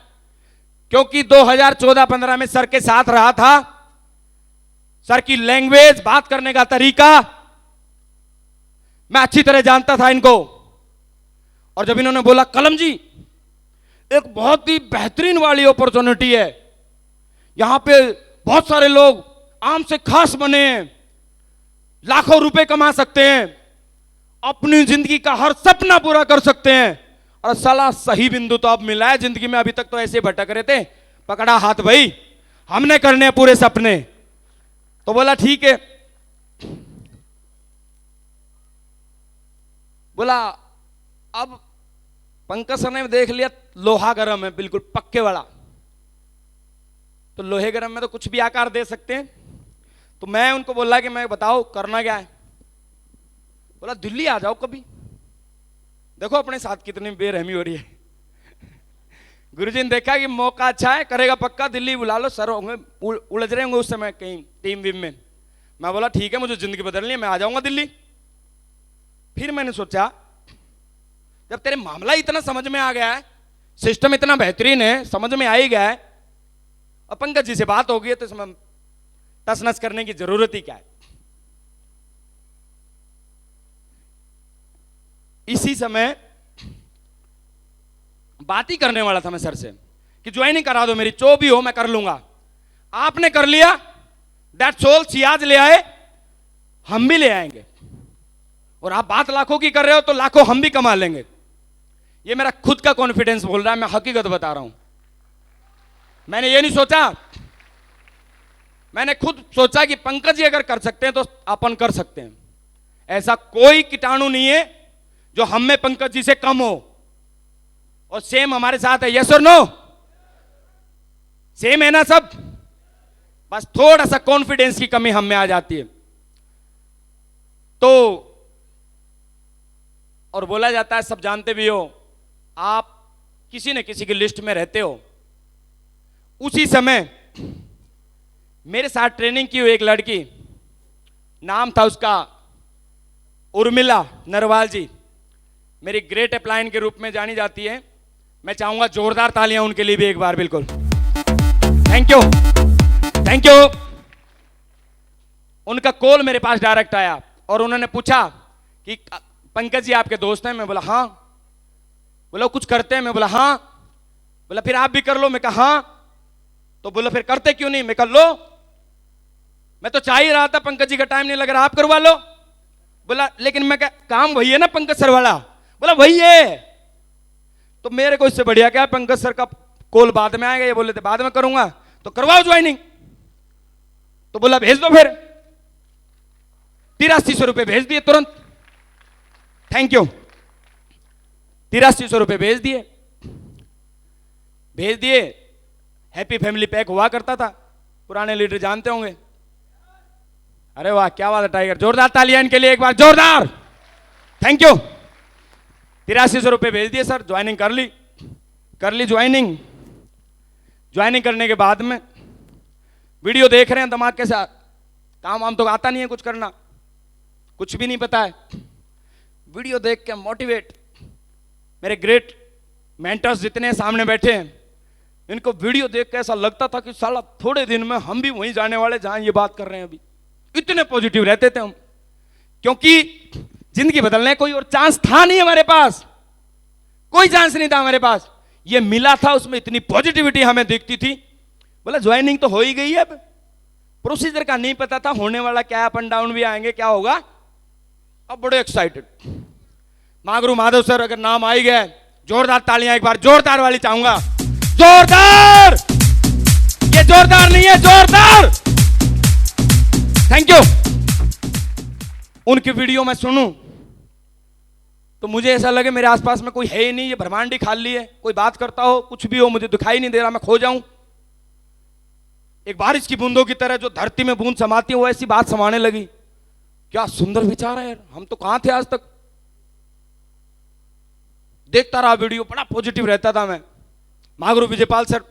क्योंकि 2014-15 में सर के साथ रहा था, सर की लैंग्वेज, बात करने का तरीका मैं अच्छी तरह जानता था इनको। और जब इन्होंने बोला कलम जी एक बहुत ही बेहतरीन वाली अपॉर्चुनिटी है, यहां पे बहुत सारे लोग आम से खास बने हैं, लाखों रुपए कमा सकते हैं, अपनी जिंदगी का हर सपना पूरा कर सकते हैं, और साला सही बिंदु तो अब मिला है जिंदगी में, अभी तक तो ऐसे भटक रहे थे, पकड़ा हाथ भाई, हमने करने हैं पूरे सपने। तो बोला ठीक है। बोला अब पंकज सर ने देख लिया लोहा गरम है, बिल्कुल पक्के वाला, तो लोहे गरम में तो कुछ भी आकार दे सकते हैं। तो मैं उनको बोला कि मैं बताओ करना क्या है? बोला दिल्ली आ जाओ कभी, देखो अपने साथ कितनी बेरहमी हो रही है। गुरुजी ने देखा कि मौका अच्छा है, करेगा पक्का, दिल्ली बुला लो, सर होंगे उलझ रहे होंगे उस समय कहीं टीम वीम में। मैं बोला ठीक है, मुझे जिंदगी बदलनी है, मैं आ जाऊंगा दिल्ली। फिर मैंने सोचा जब तेरे मामला इतना समझ में आ गया है, सिस्टम इतना बेहतरीन है, समझ में आ ही गया है, अब पंकज जी से बात हो गई है, तो इसमें टस नस करने की जरूरत ही क्या है? इसी समय बात ही करने वाला था मैं सर से कि ज्वाइनिंग करा दो मेरी, जो भी हो मैं कर लूंगा। आपने कर लिया, दैट्स ऑल। सियाज ले आए, हम भी ले आएंगे, और आप बात लाखों की कर रहे हो तो लाखों हम भी कमा लेंगे। ये मेरा खुद का कॉन्फिडेंस बोल रहा है, मैं हकीकत बता रहा हूं। मैंने ये नहीं सोचा, मैंने खुद सोचा कि पंकज जी अगर कर सकते हैं तो अपन कर सकते हैं। ऐसा कोई कीटाणु नहीं है जो हम में पंकज जी से कम हो, और सेम हमारे साथ है, यस और नो? सेम है ना सब? बस थोड़ा सा कॉन्फिडेंस की कमी हम में आ जाती है। तो और बोला जाता है, सब जानते भी हो, आप किसी न किसी की लिस्ट में रहते हो। उसी समय मेरे साथ ट्रेनिंग की हुई एक लड़की, नाम था उसका उर्मिला नरवाल जी, मेरी ग्रेट अपलाइन के रूप में जानी जाती है। मैं चाहूंगा जोरदार तालियां उनके लिए भी एक बार, बिल्कुल। Thank you, thank you. उनका कॉल मेरे पास डायरेक्ट आया और उन्होंने पूछा कि पंकज जी आपके दोस्त हैं? मैं बोला हाँ। बोला कुछ करते हैं? मैं बोला हाँ। बोला फिर आप भी कर लो? मैं कहा हाँ। तो बोला फिर करते क्यों नहीं? मैं कर लो, मैं तो चाह ही रहा था, पंकज जी का टाइम नहीं लग रहा, आप करवा लो। बोला लेकिन मैं काम वही है ना पंकज सर वाला? बोला वही है। तो मेरे को इससे बढ़िया क्या, पंकज सर का कॉल बाद में आएगा, ये बोले थे बाद में करूंगा, तो करवाओ ज्वाइनिंग। तो बोला भेज दो फिर। 8300 रुपए भेज दिए तुरंत। Thank you. 8300 रुपए भेज दिए। भेज दिए। हैप्पी फैमिली पैक हुआ करता था, पुराने लीडर जानते होंगे। अरे वाह, क्या बात है टाइगर, जोरदार तालियां इनके लिए एक बार, जोरदार, थैंक यू। 8300 रुपये भेज दिए सर, ज्वाइनिंग कर ली ज्वाइनिंग। ज्वाइनिंग करने के बाद में वीडियो देख रहे हैं दिमाग के साथ, काम वाम तो आता नहीं है कुछ करना, कुछ भी नहीं पता है। वीडियो देख के मोटिवेट, मेरे ग्रेट मेंटर्स जितने सामने बैठे हैं, इनको वीडियो देख के ऐसा लगता था कि साला थोड़े दिन में हम भी वहीं जाने वाले जहां ये बात कर रहे हैं अभी। इतने पॉजिटिव रहते थे हम, क्योंकि जिंदगी बदलने कोई और चांस था नहीं हमारे पास, कोई चांस नहीं था हमारे पास। ये मिला था, उसमें इतनी पॉजिटिविटी हमें दिखती थी। बोला ज्वाइनिंग तो हो ही गई है, अब प्रोसीजर का नहीं पता था, होने वाला क्या, अप एंड डाउन भी आएंगे, क्या होगा। अब बड़े एक्साइटेड। मागरू माधव सर अगर नाम आ ही गया, जोरदार तालियां एक बार, जोरदार वाली चाहूंगा, जोरदार, ये जोरदार नहीं है, जोरदार, थैंक यू। उनकी वीडियो मैं सुनूं तो मुझे ऐसा लगे मेरे आसपास में कोई है ही नहीं, ये ब्रह्मांड ही खाली है, कोई बात करता हो, कुछ भी हो, मुझे दिखाई नहीं दे रहा, मैं खो जाऊं। एक बारिश की बूंदों की तरह जो धरती में बूंद समाती है, वो ऐसी बात समाने लगी। क्या सुंदर विचार है यार, हम तो कहां थे आज तक। देखता रहा वीडियो, बड़ा पॉजिटिव रहता था मैं। मागरू विजयपाल सर,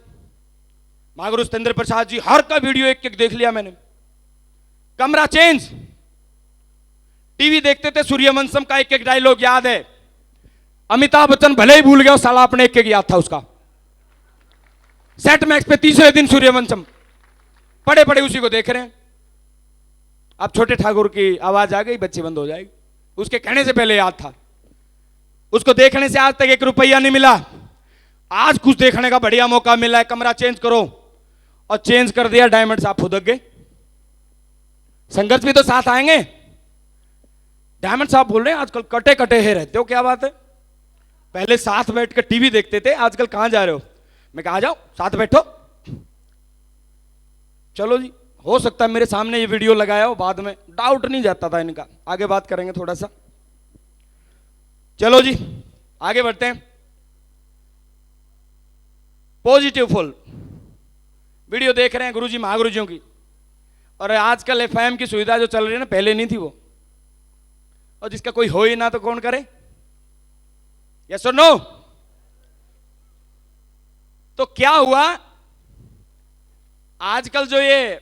मागरू सतेंद्र प्रसाद जी, हर का वीडियो एक एक देख लिया मैंने। कमरा चेंज, टीवी देखते थे, सूर्यवंशम का एक एक डायलॉग याद है। अमिताभ बच्चन भले ही भूल गया, साला अपने एक एक याद था उसका। सेट मैक्स पे तीसरे दिन सूर्यवंशम, पड़े पड़े उसी को देख रहे हैं। अब छोटे ठाकुर की आवाज आ गई, बच्ची बंद हो जाएगी, उसके कहने से पहले याद था। उसको देखने से आज तक 1 रुपया नहीं मिला, आज कुछ देखने का बढ़िया मौका मिला है। कमरा चेंज करो, और चेंज कर दिया। डायमंड साहब फुदक गए, संघर्ष भी तो साथ आएंगे। डायमंड साहब बोल रहे हैं आजकल कटे कटे है रहते हो, क्या बात है, पहले साथ बैठ कर टीवी देखते थे, आजकल कहां जा रहे हो। मैं कहा, आ जाओ साथ बैठो। चलो जी, हो सकता है मेरे सामने ये वीडियो लगाया हो, बाद में डाउट नहीं जाता था इनका। आगे बात करेंगे थोड़ा सा, चलो जी आगे बढ़ते हैं। पॉजिटिव फुल वीडियो देख रहे हैं गुरुजी महागुरुजियों की, और आजकल एफएम की सुविधा जो चल रही है ना, पहले नहीं थी वो, और जिसका कोई हो ही ना तो कौन करे, यस और नो। तो क्या हुआ, आजकल जो ये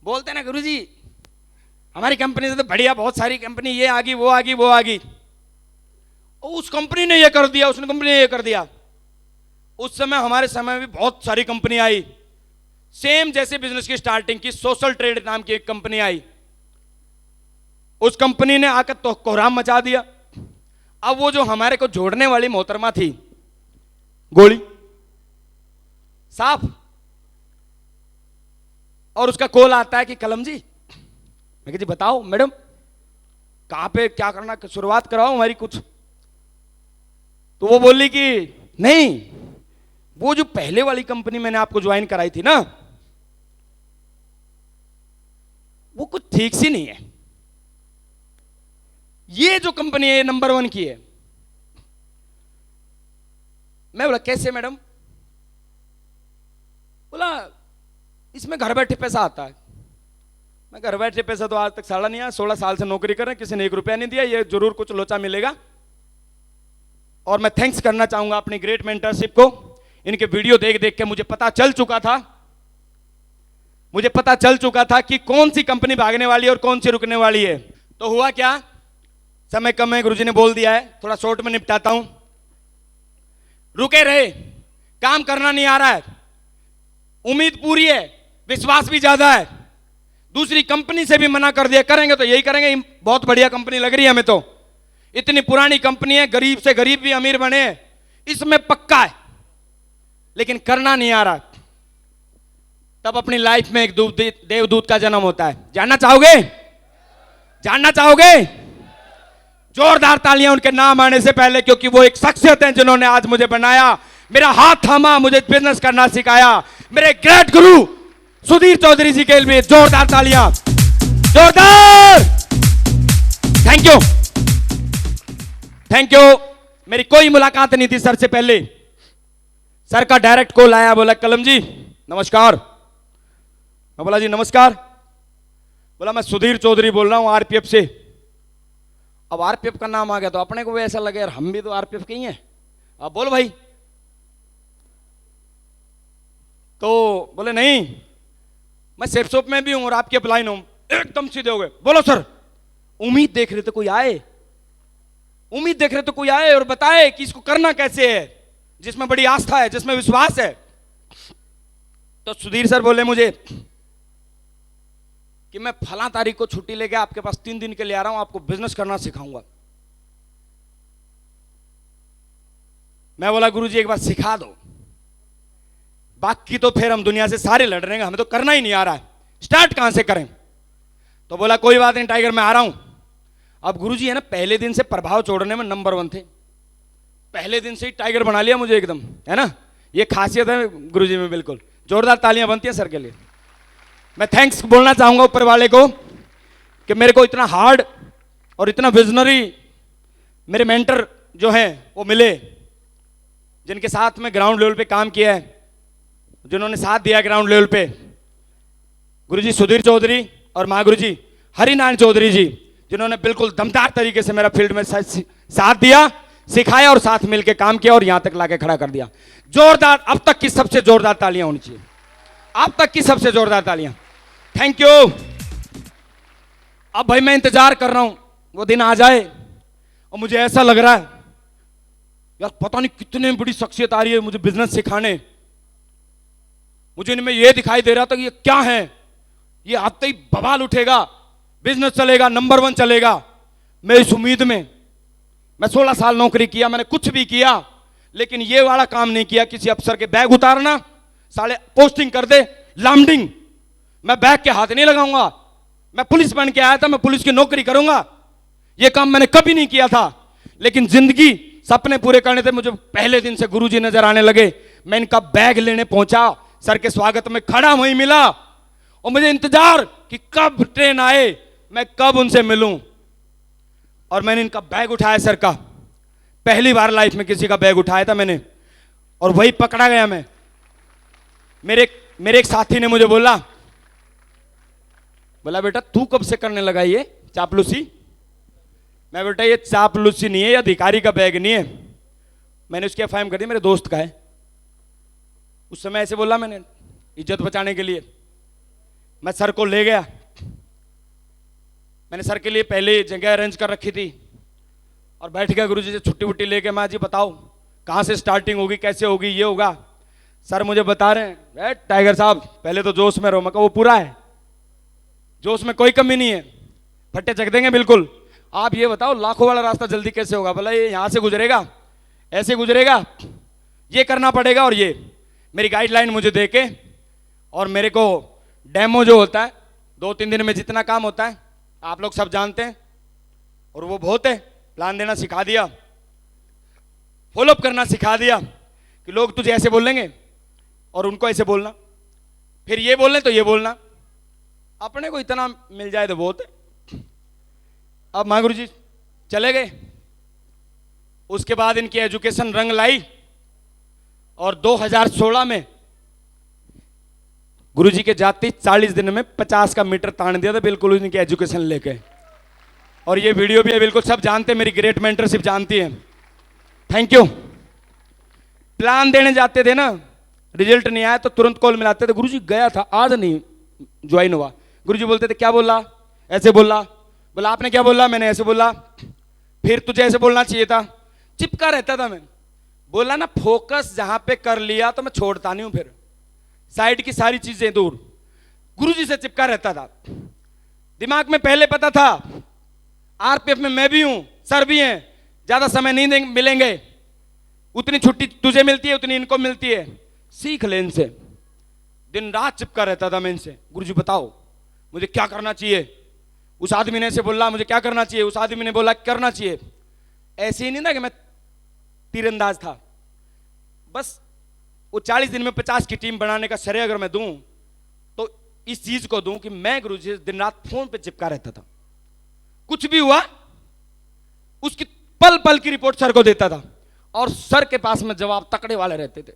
बोलते हैं ना गुरुजी हमारी कंपनी से तो बढ़िया बहुत सारी कंपनी, ये आ गई वो आ गई वो आ गई, उस कंपनी ने ये कर दिया, उसने कंपनी ने ये कर दिया। उस समय हमारे समय में भी बहुत सारी कंपनी आई, सेम जैसे बिजनेस की स्टार्टिंग की, सोशल ट्रेड नाम की एक कंपनी आई। उस कंपनी ने आकर तो कोहराम मचा दिया। अब वो जो हमारे को जोड़ने वाली मोहतरमा थी, गोली साफ, और उसका कॉल आता है कि कलम जी। मैं कहा जी बताओ मैडम, कहां पे क्या करना, शुरुआत कराओ हमारी कुछ। तो वो बोली कि नहीं, वो जो पहले वाली कंपनी मैंने आपको ज्वाइन कराई थी ना, वो कुछ ठीक सी नहीं है, ये जो कंपनी है नंबर 1 की है। मैं बोला कैसे मैडम, बोला इसमें घर बैठे पैसा आता है। मैं घर बैठे पैसा तो आज तक साला नहीं आया, 16 साल से नौकरी कर रहे हैं, किसी ने 1 रुपया नहीं दिया, ये जरूर कुछ लोचा मिलेगा। और मैं थैंक्स करना चाहूंगा अपनी ग्रेट मेंटरशिप को। इनके वीडियो देख देख के मुझे पता चल चुका था कि कौन सी कंपनी भागने वाली है और कौन सी रुकने वाली है। तो हुआ क्या, समय कम है, गुरुजी ने बोल दिया है, थोड़ा शॉर्ट में निपटाता हूं। रुके रहे, काम करना नहीं आ रहा है, उम्मीद पूरी है, विश्वास भी ज्यादा है, दूसरी कंपनी से भी मना कर दिया, करेंगे तो यही करेंगे, बहुत बढ़िया कंपनी लग रही है हमें, तो इतनी पुरानी कंपनी है, गरीब से गरीब भी अमीर बने, इसमें पक्का है, लेकिन करना नहीं आ रहा। तब अपनी लाइफ में एक देवदूत का जन्म होता है। जानना चाहोगे? जोरदार तालियां उनके नाम आने से पहले, क्योंकि वो एक शख्सियत है जिन्होंने आज मुझे बनाया, मेरा हाथ थामा, मुझे बिजनेस करना सिखाया। मेरे ग्रेट गुरु सुधीर चौधरी जी के लिए जोरदार तालियां, जोरदार। Thank you. मेरी कोई मुलाकात नहीं थी सर से पहले। सर का डायरेक्ट कॉल आया, बोला कलम जी नमस्कार। मैं बोला जी नमस्कार। बोला मैं सुधीर चौधरी बोल रहा हूं आरपीएफ से। अब आरपीएफ का नाम आ गया तो अपने को भी ऐसा लगे यार हम भी तो आरपीएफ के ही हैं। अब बोल भाई। तो बोले नहीं मैं सेफ शॉप में भी हूं और आपके अपलाइन हूं। एकदम सीधे हो गए। बोलो सर। उम्मीद देख रहे थे कोई आए, उम्मीद देख रहे तो कोई आए और बताए कि इसको करना कैसे है, जिसमें बड़ी आस्था है, जिसमें विश्वास है। तो सुधीर सर बोले मुझे कि मैं फला तारीख को छुट्टी लेके आपके पास 3 दिन के लिए आ रहा हूं, आपको बिजनेस करना सिखाऊंगा। मैं बोला गुरुजी एक बार सिखा दो, बाकी तो फिर हम दुनिया से सारे लड़ रहे हैं, हमें तो करना ही नहीं आ रहा है, स्टार्ट कहां से करें। तो बोला कोई बात नहीं टाइगर मैं आ रहा हूं। अब गुरुजी है ना पहले दिन से प्रभाव छोड़ने में नंबर 1 थे, पहले दिन से ही टाइगर बना लिया मुझे एकदम, है ना। ये खासियत है गुरुजी में। बिल्कुल जोरदार तालियां बनती हैं सर के लिए। मैं थैंक्स बोलना चाहूंगा ऊपर वाले को कि मेरे को इतना हार्ड और इतना विजनरी मेरे मेंटर जो हैं वो मिले, जिनके साथ में ग्राउंड लेवल पे काम किया है, जिन्होंने साथ दिया ग्राउंड लेवल पे। गुरुजी सुधीर चौधरी और महागुरुजी हरिनारायण चौधरी जी, जिन्होंने बिल्कुल दमदार तरीके से मेरा फील्ड में साथ दिया, सिखाया और साथ मिलकर काम किया और यहां तक लाके खड़ा कर दिया। जोरदार, अब तक की सबसे जोरदार तालियां होनी चाहिए, अब तक की सबसे जोरदार तालियां। Thank you. अब भाई मैं इंतजार कर रहा हूं वो दिन आ जाए और मुझे ऐसा लग रहा है यार पता नहीं कितने बड़ी शख्सियत आ रही है मुझे बिजनेस सिखाने। मुझे इनमें यह दिखाई दे रहा था कि ये क्या है, ये आते ही बवाल उठेगा, बिजनेस चलेगा, नंबर 1 चलेगा। मैं इस उम्मीद में, मैं 16 साल नौकरी किया, मैंने कुछ भी किया, लेकिन ये वाला काम नहीं किया। किसी अफसर के बैग उतारना, साले पोस्टिंग कर दे, लामडिंग, मैं बैग के हाथ नहीं लगाऊंगा। मैं पुलिस बन के आया था, मैं पुलिस की नौकरी करूंगा, ये काम मैंने कभी नहीं किया था। लेकिन जिंदगी सपने पूरे करने थे। मुझे पहले दिन से गुरुजी नजर आने लगे। मैं इनका बैग लेने पहुंचा, सर के स्वागत में खड़ा वहीं मिला और मुझे इंतजार कि कब ट्रेन आए, मैं कब उनसे मिलूं। और मैंने इनका बैग उठाया सर का, पहली बार लाइफ में किसी का बैग उठाया था मैंने, और वही पकड़ा गया मैं। मेरे एक साथी ने मुझे बोला बेटा तू कब से करने लगा ये चापलूसी। मैं बेटा ये चापलूसी नहीं है, ये अधिकारी का बैग नहीं है। मैंने उसकी एफआईआर कर दी, मेरे दोस्त का है। उस समय ऐसे बोला मैंने, इज्जत बचाने के लिए। मैं सर को ले गया, मैंने सर के लिए पहले जगह अरेंज कर रखी थी और बैठ गया गुरुजी से छुट्टी वुट्टी लेके। मैं जी बताओ कहाँ से स्टार्टिंग होगी, कैसे होगी, ये होगा। सर मुझे बता रहे हैं टाइगर साहब पहले तो जोश में रहो। मैं कहा वो पूरा है, जोश में कोई कमी नहीं है, फट्टे चक देंगे बिल्कुल। आप ये बताओ लाखों वाला रास्ता जल्दी कैसे होगा। बोला ये यहाँ से गुजरेगा, ऐसे गुजरेगा, ये करना पड़ेगा। और ये मेरी गाइडलाइन मुझे देके, और मेरे को डेमो जो होता है 2-3 दिन में जितना काम होता है आप लोग सब जानते हैं, और वो बहुत है, प्लान देना सिखा दिया, फॉलोअप करना सिखा दिया कि लोग तुझे ऐसे बोलेंगे और उनको ऐसे बोलना, फिर ये बोलने तो ये बोलना। अपने को इतना मिल जाए तो बहुत है। अब महागुरु जी चले गए, उसके बाद इनकी एजुकेशन रंग लाई और 2016 में गुरुजी के जाते 40 दिन में 50 का मीटर तान दिया था बिल्कुल इनकी एजुकेशन लेके। और ये वीडियो भी है, बिल्कुल सब जानते हैं, मेरी ग्रेट मेंटरशिप जानती है। Thank you. प्लान देने जाते थे ना, रिजल्ट नहीं आया तो तुरंत कॉल मिलाते थे, गुरुजी गया था आज नहीं ज्वाइन हुआ। गुरुजी बोलते थे क्या बोला, ऐसे बोला। बोला आपने क्या बोला, मैंने ऐसे बोला, फिर तुझे ऐसे बोलना चाहिए था। चिपका रहता था मैं। बोला ना फोकस जहां पे कर लिया तो मैं छोड़ता नहीं हूं, फिर साइड की सारी चीजें दूर। गुरुजी से चिपका रहता था। दिमाग में पहले पता था आरपीएफ में मैं भी हूं, सर भी हैं, ज्यादा समय नहीं मिलेंगे, उतनी छुट्टी तुझे मिलती है उतनी इनको मिलती है, सीख ले इनसे। दिन रात चिपका रहता था मैं इनसे, गुरुजी बताओ मुझे क्या करना चाहिए। उस आदमी ने ऐसे बोला मुझे क्या करना चाहिए, उस आदमी ने बोला करना चाहिए। ऐसे ही नहीं ना कि मैं तीरंदाज था। बस वो 40 दिन में 50 की टीम बनाने का श्रेय अगर मैं दूं तो इस चीज को दूं कि मैं गुरुजी से दिन रात फोन पे चिपका रहता था। कुछ भी हुआ उसकी पल पल की रिपोर्ट सर को देता था और सर के पास में जवाब तकड़े वाले रहते थे।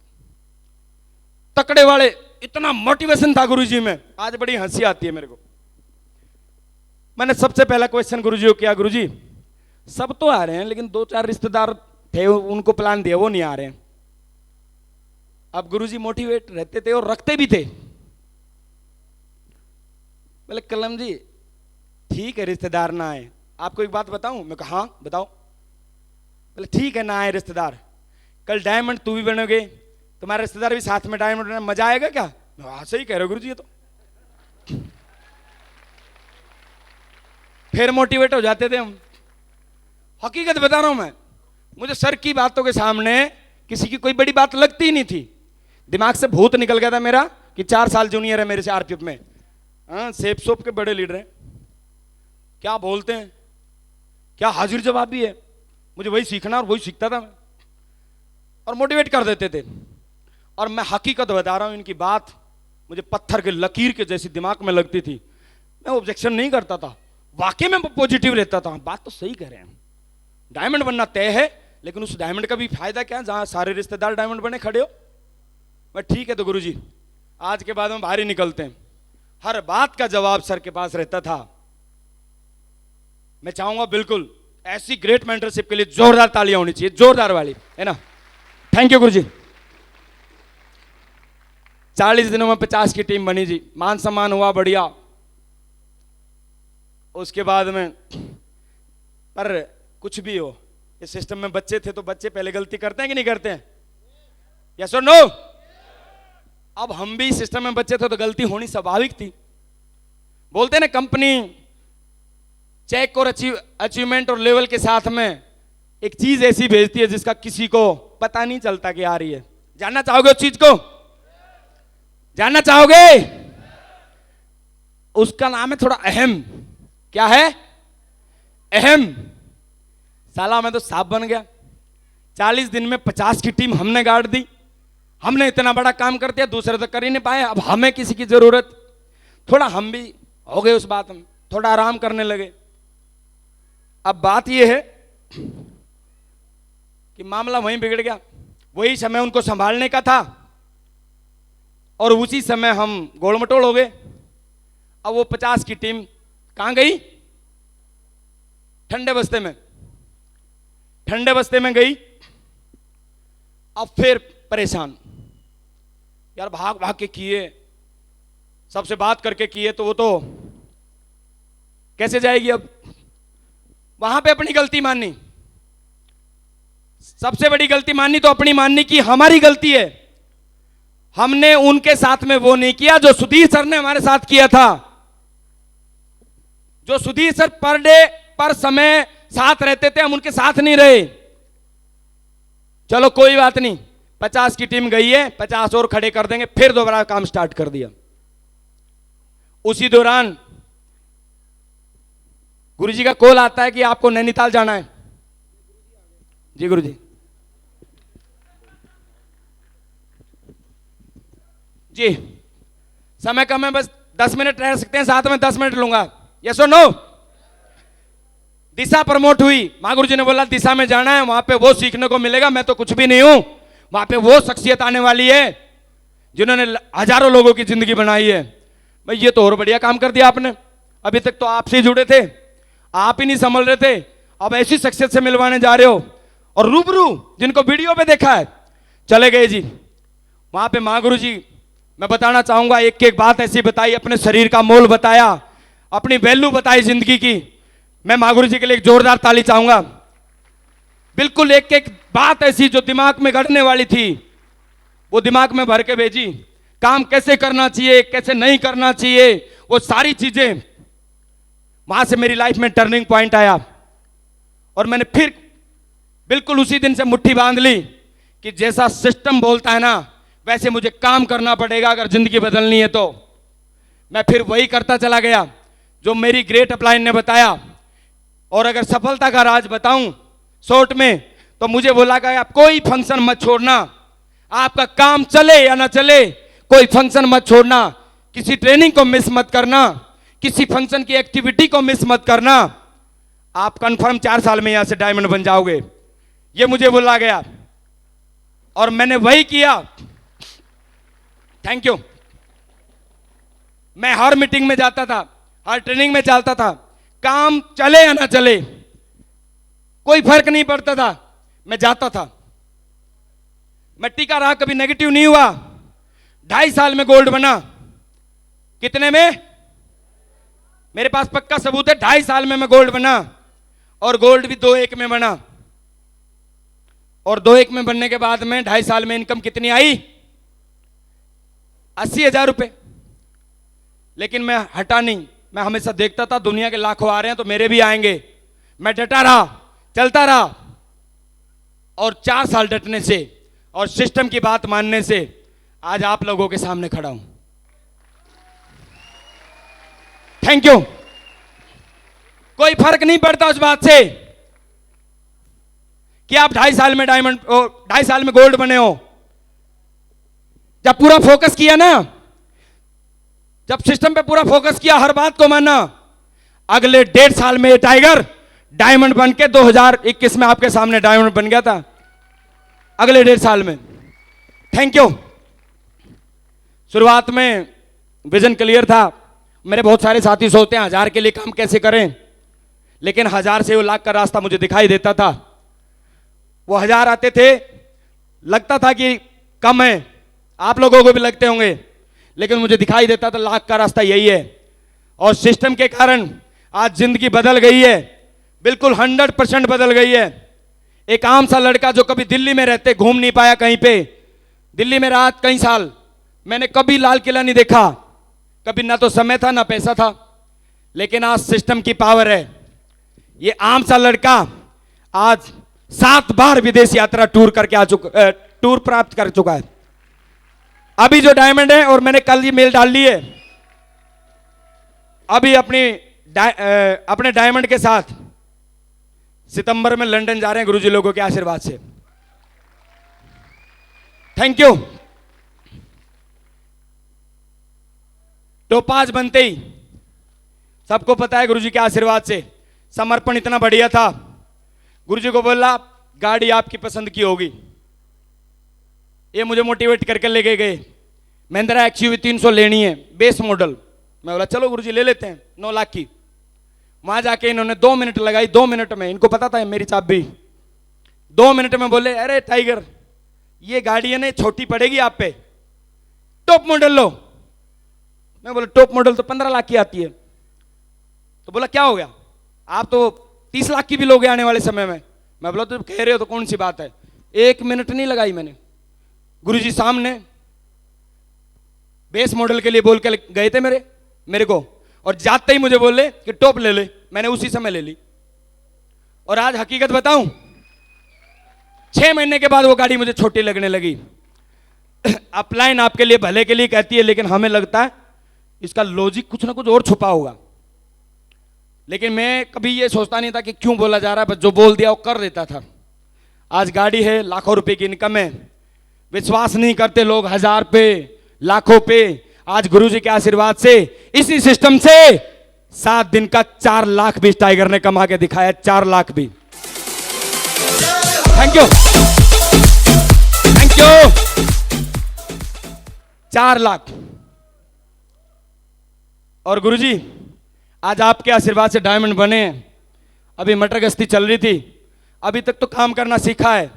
तकड़े वाले, इतना मोटिवेशन था गुरुजी में, आज बड़ी हंसी आती है मेरे को। मैंने सबसे पहला क्वेश्चन गुरुजी को किया, गुरुजी सब तो आ रहे हैं लेकिन 2-4 रिश्तेदार थे उनको प्लान दिया वो नहीं आ रहे हैं। अब गुरुजी मोटिवेट रहते थे और रखते भी थे। बोले कलम जी ठीक है रिश्तेदार ना आए, आपको एक बात बताऊं? मैं कहा हाँ बताओ। बोले ठीक है ना आए रिश्तेदार, कल डायमंड तू भी बनोगे, तुम्हारे रिश्तेदार भी साथ में डायमंड बने, मजा आएगा क्या? हाँ सही कह रहे हो गुरुजी ये तो। फिर मोटिवेट हो जाते थे हम। हकीकत बता रहा हूं मैं, मुझे सर की बातों के सामने किसी की कोई बड़ी बात लगती ही नहीं थी। दिमाग से भूत निकल गया था मेरा कि 4 साल जूनियर है मेरे से आरपीएफ में, हाँ सेप सोप के बड़े लीडर हैं, क्या बोलते हैं, क्या हाजिर जवाब भी है, मुझे वही सीखना और वही सीखता था मैं, और मोटिवेट कर देते थे। और मैं हकीकत बता रहा हूं, इनकी बात मुझे पत्थर के लकीर के जैसी दिमाग में लगती थी। मैं ऑब्जेक्शन नहीं करता था, वाकई में पॉजिटिव रहता था। बात तो सही कह रहे हैं, डायमंड बनना तय है, लेकिन उस डायमंड का भी फायदा क्या है जहां सारे रिश्तेदार डायमंड बने खड़े हो। मैं ठीक है तो गुरुजी आज के बाद हम बाहर ही निकलते हैं। हर बात का जवाब सर के पास रहता था। मैं चाहूंगा बिल्कुल ऐसी ग्रेट मेंटरशिप के लिए जोरदार तालियां होनी चाहिए, जोरदार वाली, है ना। थैंक यू गुरुजी। 40 दिनों में 50 की टीम बनी जी, मान सम्मान हुआ बढ़िया। उसके बाद में पर कुछ भी हो, इस सिस्टम में बच्चे थे तो बच्चे पहले गलती करते हैं कि नहीं करते हैं? यस और नो? अब हम भी सिस्टम में बच्चे थे तो गलती होनी स्वाभाविक थी। बोलते हैं ना कंपनी चेक और अचीवमेंट और लेवल के साथ में एक चीज ऐसी भेजती है जिसका किसी को पता नहीं चलता कि आ रही है। जानना चाहोगे उस चीज को? जानना चाहोगे? उसका नाम है थोड़ा अहम। क्या है? अहम। साला मैं तो सांप बन गया। 40 दिन में 50 की टीम हमने गाड़ दी, हमने इतना बड़ा काम कर दिया, दूसरे तो कर ही नहीं पाए। अब हमें किसी की जरूरत, थोड़ा हम भी हो गए उस बात में, थोड़ा आराम करने लगे। अब बात यह है कि मामला वहीं बिगड़ गया। वही समय उनको संभालने का था और उसी समय हम गोलमटोल हो गए। अब वो 50 की टीम कहां गई? ठंडे बस्ते में, ठंडे बस्ते में गई। अब फिर परेशान यार, भाग भाग के किए, सबसे बात करके किए तो वो तो कैसे जाएगी। अब वहां पे अपनी गलती माननी, सबसे बड़ी गलती माननी तो अपनी माननी की हमारी गलती है। हमने उनके साथ में वो नहीं किया जो सुधीर सर ने हमारे साथ किया था। जो सुधीर सर पर डे पर समय साथ रहते थे, हम उनके साथ नहीं रहे। चलो कोई बात नहीं, 50 की टीम गई है, 50 और खड़े कर देंगे। फिर दोबारा काम स्टार्ट कर दिया। उसी दौरान गुरुजी का कॉल आता है कि आपको नैनीताल जाना है। जी गुरुजी। जी समय कम है, बस 10 मिनट रह सकते हैं, साथ में 10 मिनट लूंगा। यस और नो? दिशा प्रमोट हुई, मां गुरुजी ने बोला दिशा में जाना है, वहां पे वो सीखने को मिलेगा। मैं तो कुछ भी नहीं हूं, वहां पे वो शख्सियत आने वाली है जिन्होंने हजारों लोगों की जिंदगी बनाई है। भाई ये तो और बढ़िया काम कर दिया आपने। अभी तक तो आपसे जुड़े थे, आप ही नहीं संभल रहे थे, अब ऐसी शख्सियत से मिलवाने जा रहे हो। और रूबरू जिनको वीडियो पे देखा है चले गए जी वहां पे। मां गुरुजी मैं बताना चाहूंगा, एक एक बात ऐसी बताई, अपने शरीर का मोल बताया, अपनी वैल्यू बताई जिंदगी की। मैं मां गुरुजी के लिए एक जोरदार ताली चाहूंगा। बिल्कुल एक एक बात ऐसी जो दिमाग में गढ़ने वाली थी वो दिमाग में भर के भेजी। काम कैसे करना चाहिए, कैसे नहीं करना चाहिए, वो सारी चीजें। वहां से मेरी लाइफ में टर्निंग पॉइंट आया और मैंने फिर बिल्कुल उसी दिन से मुट्ठी बांध ली कि जैसा सिस्टम बोलता है ना वैसे मुझे काम करना पड़ेगा अगर जिंदगी बदलनी है तो। मैं फिर वही करता चला गया जो मेरी ग्रेट अपलाइन ने बताया। और अगर सफलता का राज बताऊं शॉर्ट में तो मुझे बोला गया आप कोई फंक्शन मत छोड़ना, आपका काम चले या ना चले कोई फंक्शन मत छोड़ना, किसी ट्रेनिंग को मिस मत करना, किसी फंक्शन की एक्टिविटी को मिस मत करना, आप कंफर्म 4 साल में यहां से डायमंड बन जाओगे। ये मुझे बोला गया और मैंने वही किया। Thank you. मैं हर मीटिंग में जाता था, हर ट्रेनिंग में चलता था, काम चले या ना चले कोई फर्क नहीं पड़ता था, मैं जाता था। मैं टिका रहा, कभी नेगेटिव नहीं हुआ। 2.5 साल में गोल्ड बना। कितने में? मेरे पास पक्का सबूत है, 2.5 साल में मैं गोल्ड बना। और गोल्ड भी 2-1 में बना। और 2-1 में बनने के बाद में 2.5 साल में इनकम कितनी आई? 80,000 रुपए। लेकिन मैं हटा नहीं, मैं हमेशा देखता था दुनिया के लाखों आ रहे हैं तो मेरे भी आएंगे। मैं डटा रहा, चलता रहा। और 4 साल डटने से और सिस्टम की बात मानने से आज आप लोगों के सामने खड़ा हूं। Thank you. कोई फर्क नहीं पड़ता उस बात से कि आप 2.5 साल में 2.5 साल में गोल्ड बने हो। जब पूरा फोकस किया ना, जब सिस्टम पे पूरा फोकस किया, हर बात को माना, अगले 1.5 साल में ये टाइगर डायमंड बन के 2021 में आपके सामने डायमंड बन गया था। अगले 1.5 साल में। Thank you. शुरुआत में विजन क्लियर था। मेरे बहुत सारे साथी सोचते हैं 1000 के लिए काम कैसे करें, लेकिन 1000 से वो लाख का रास्ता मुझे दिखाई देता था। वो 1000 आते थे, लगता था कि कम है, आप लोगों को भी लगते होंगे, लेकिन मुझे दिखाई देता था लाख का रास्ता यही है। और सिस्टम के कारण आज जिंदगी बदल गई है, बिल्कुल 100% बदल गई है। एक आम सा लड़का जो कभी दिल्ली में रहते घूम नहीं पाया कहीं पे, दिल्ली में रहा कई साल, मैंने कभी लाल किला नहीं देखा, कभी ना तो समय था ना पैसा था, लेकिन आज सिस्टम की पावर है। ये आम सा लड़का आज 7 बार विदेश यात्रा टूर प्राप्त कर चुका है। अभी जो डायमंड है, और मैंने कल ये मेल डाल ली है, अभी अपने डायमंड के साथ सितंबर में लंदन जा रहे हैं गुरुजी लोगों के आशीर्वाद से। Thank you. टोपाज बनते ही सबको पता है गुरुजी के आशीर्वाद से समर्पण इतना बढ़िया था। गुरुजी को बोला गाड़ी आपकी पसंद की होगी, ये मुझे मोटिवेट करके लेके गए। महिंद्रा XUV 300 लेनी है, बेस मॉडल। मैं बोला चलो गुरुजी ले लेते हैं, 9 लाख की। वहां जाके इन्होंने 2 मिनट लगाई, 2 मिनट में, इनको पता था मेरी चाबी, 2 मिनट में बोले अरे टाइगर ये गाड़ी है ना छोटी पड़ेगी आप पे, टॉप मॉडल लो। मैं बोला टॉप मॉडल तो 15 लाख की आती है। तो बोला क्या हो गया, आप तो 30 लाख की भी लोगे आने वाले समय में। मैं बोला तो कह रहे हो तो कौन सी बात है। 1 मिनट नहीं लगाई मैंने, गुरुजी सामने बेस मॉडल के लिए बोल के गए थे मेरे को, और जाते ही मुझे बोले कि टॉप ले ले। मैंने उसी समय ले ली। और आज हकीकत बताऊं, 6 महीने के बाद वो गाड़ी मुझे छोटी लगने लगी। अपलाइन आपके लिए भले के लिए कहती है, लेकिन हमें लगता है इसका लॉजिक कुछ ना कुछ और छुपा होगा। लेकिन मैं कभी ये सोचता नहीं था कि क्यों बोला जा रहा है, बस जो बोल दिया वो कर देता था। आज गाड़ी है, लाखों रुपए की इनकम है। विश्वास नहीं करते लोग 1000 पे, लाखों पे। आज गुरुजी के आशीर्वाद से, इसी सिस्टम से 7 दिन का 4 लाख भी टाइगर ने कमा के दिखाया। 4 लाख भी। Thank you, thank you. 4 lakh. और गुरुजी आज आपके आशीर्वाद से डायमंड बने हैं। अभी मटर गश्ती चल रही थी, अभी तक तो काम करना सीखा है।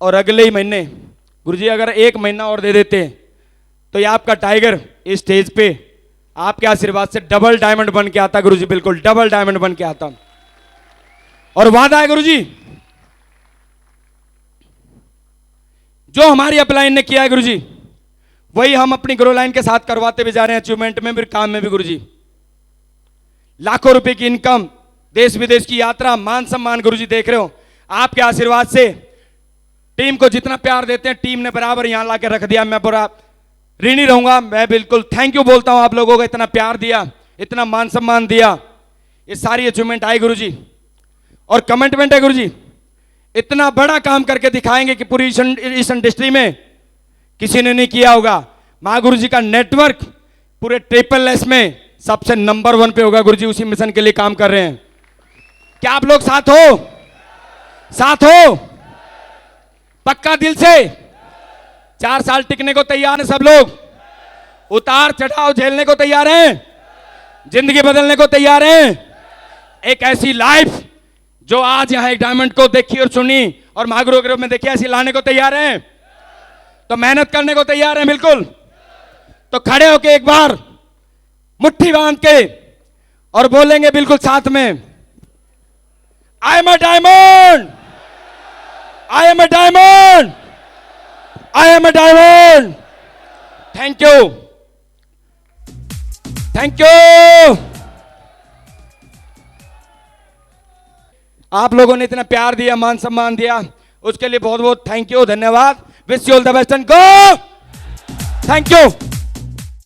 और अगले ही महीने गुरुजी अगर 1 महीना और दे देते तो ये आपका टाइगर इस स्टेज पे आपके आशीर्वाद से डबल डायमंड बन के आता। गुरुजी बिल्कुल डबल डायमंड बन के आता। और वादा है गुरुजी, जो हमारी अपलाइन ने किया है गुरुजी, वही हम अपनी ग्रो लाइन के साथ करवाते भी जा रहे हैं। अचीवमेंट में भी, काम में भी। गुरुजी लाखों रुपए की इनकम, देश विदेश की यात्रा, मान सम्मान। गुरुजी देख रहे हो आपके आशीर्वाद से टीम को जितना प्यार देते हैं, टीम ने बराबर यहां लाके रख दिया। मैं पूरा ऋणी रहूंगा। मैं बिल्कुल थैंक यू बोलता हूं आप लोगों को, इतना प्यार दिया, इतना मान सम्मान दिया। ये सारी अचीवमेंट आई गुरुजी। और कमिटमेंट है गुरुजी, इतना बड़ा काम करके दिखाएंगे कि पूरी इस इंडस्ट्री में किसी ने नहीं किया होगा। मां गुरुजी का नेटवर्क पूरे SSS में सबसे नंबर 1 पे होगा। गुरुजी उसी मिशन के लिए काम कर रहे हैं। क्या आप लोग साथ हो? साथ हो? पक्का दिल से? 4 साल टिकने को तैयार हैं सब लोग? उतार चढ़ाव झेलने को तैयार हैं? जिंदगी बदलने को तैयार हैं? एक ऐसी लाइफ जो आज यहां एक डायमंड को देखी और सुनी और मागरो ग्रुप में देखी, ऐसी लाने को तैयार हैं? तो मेहनत करने को तैयार हैं बिल्कुल? तो खड़े होके एक बार मुट्ठी बांध के और बोलेंगे बिल्कुल साथ में, I am a diamond, I am a diamond, I am a diamond. Thank you, thank you. आप लोगों ने इतना प्यार दिया, मान सम्मान दिया, उसके लिए बहुत बहुत थैंक यू, धन्यवाद। Wish you all the best and go. Thank you.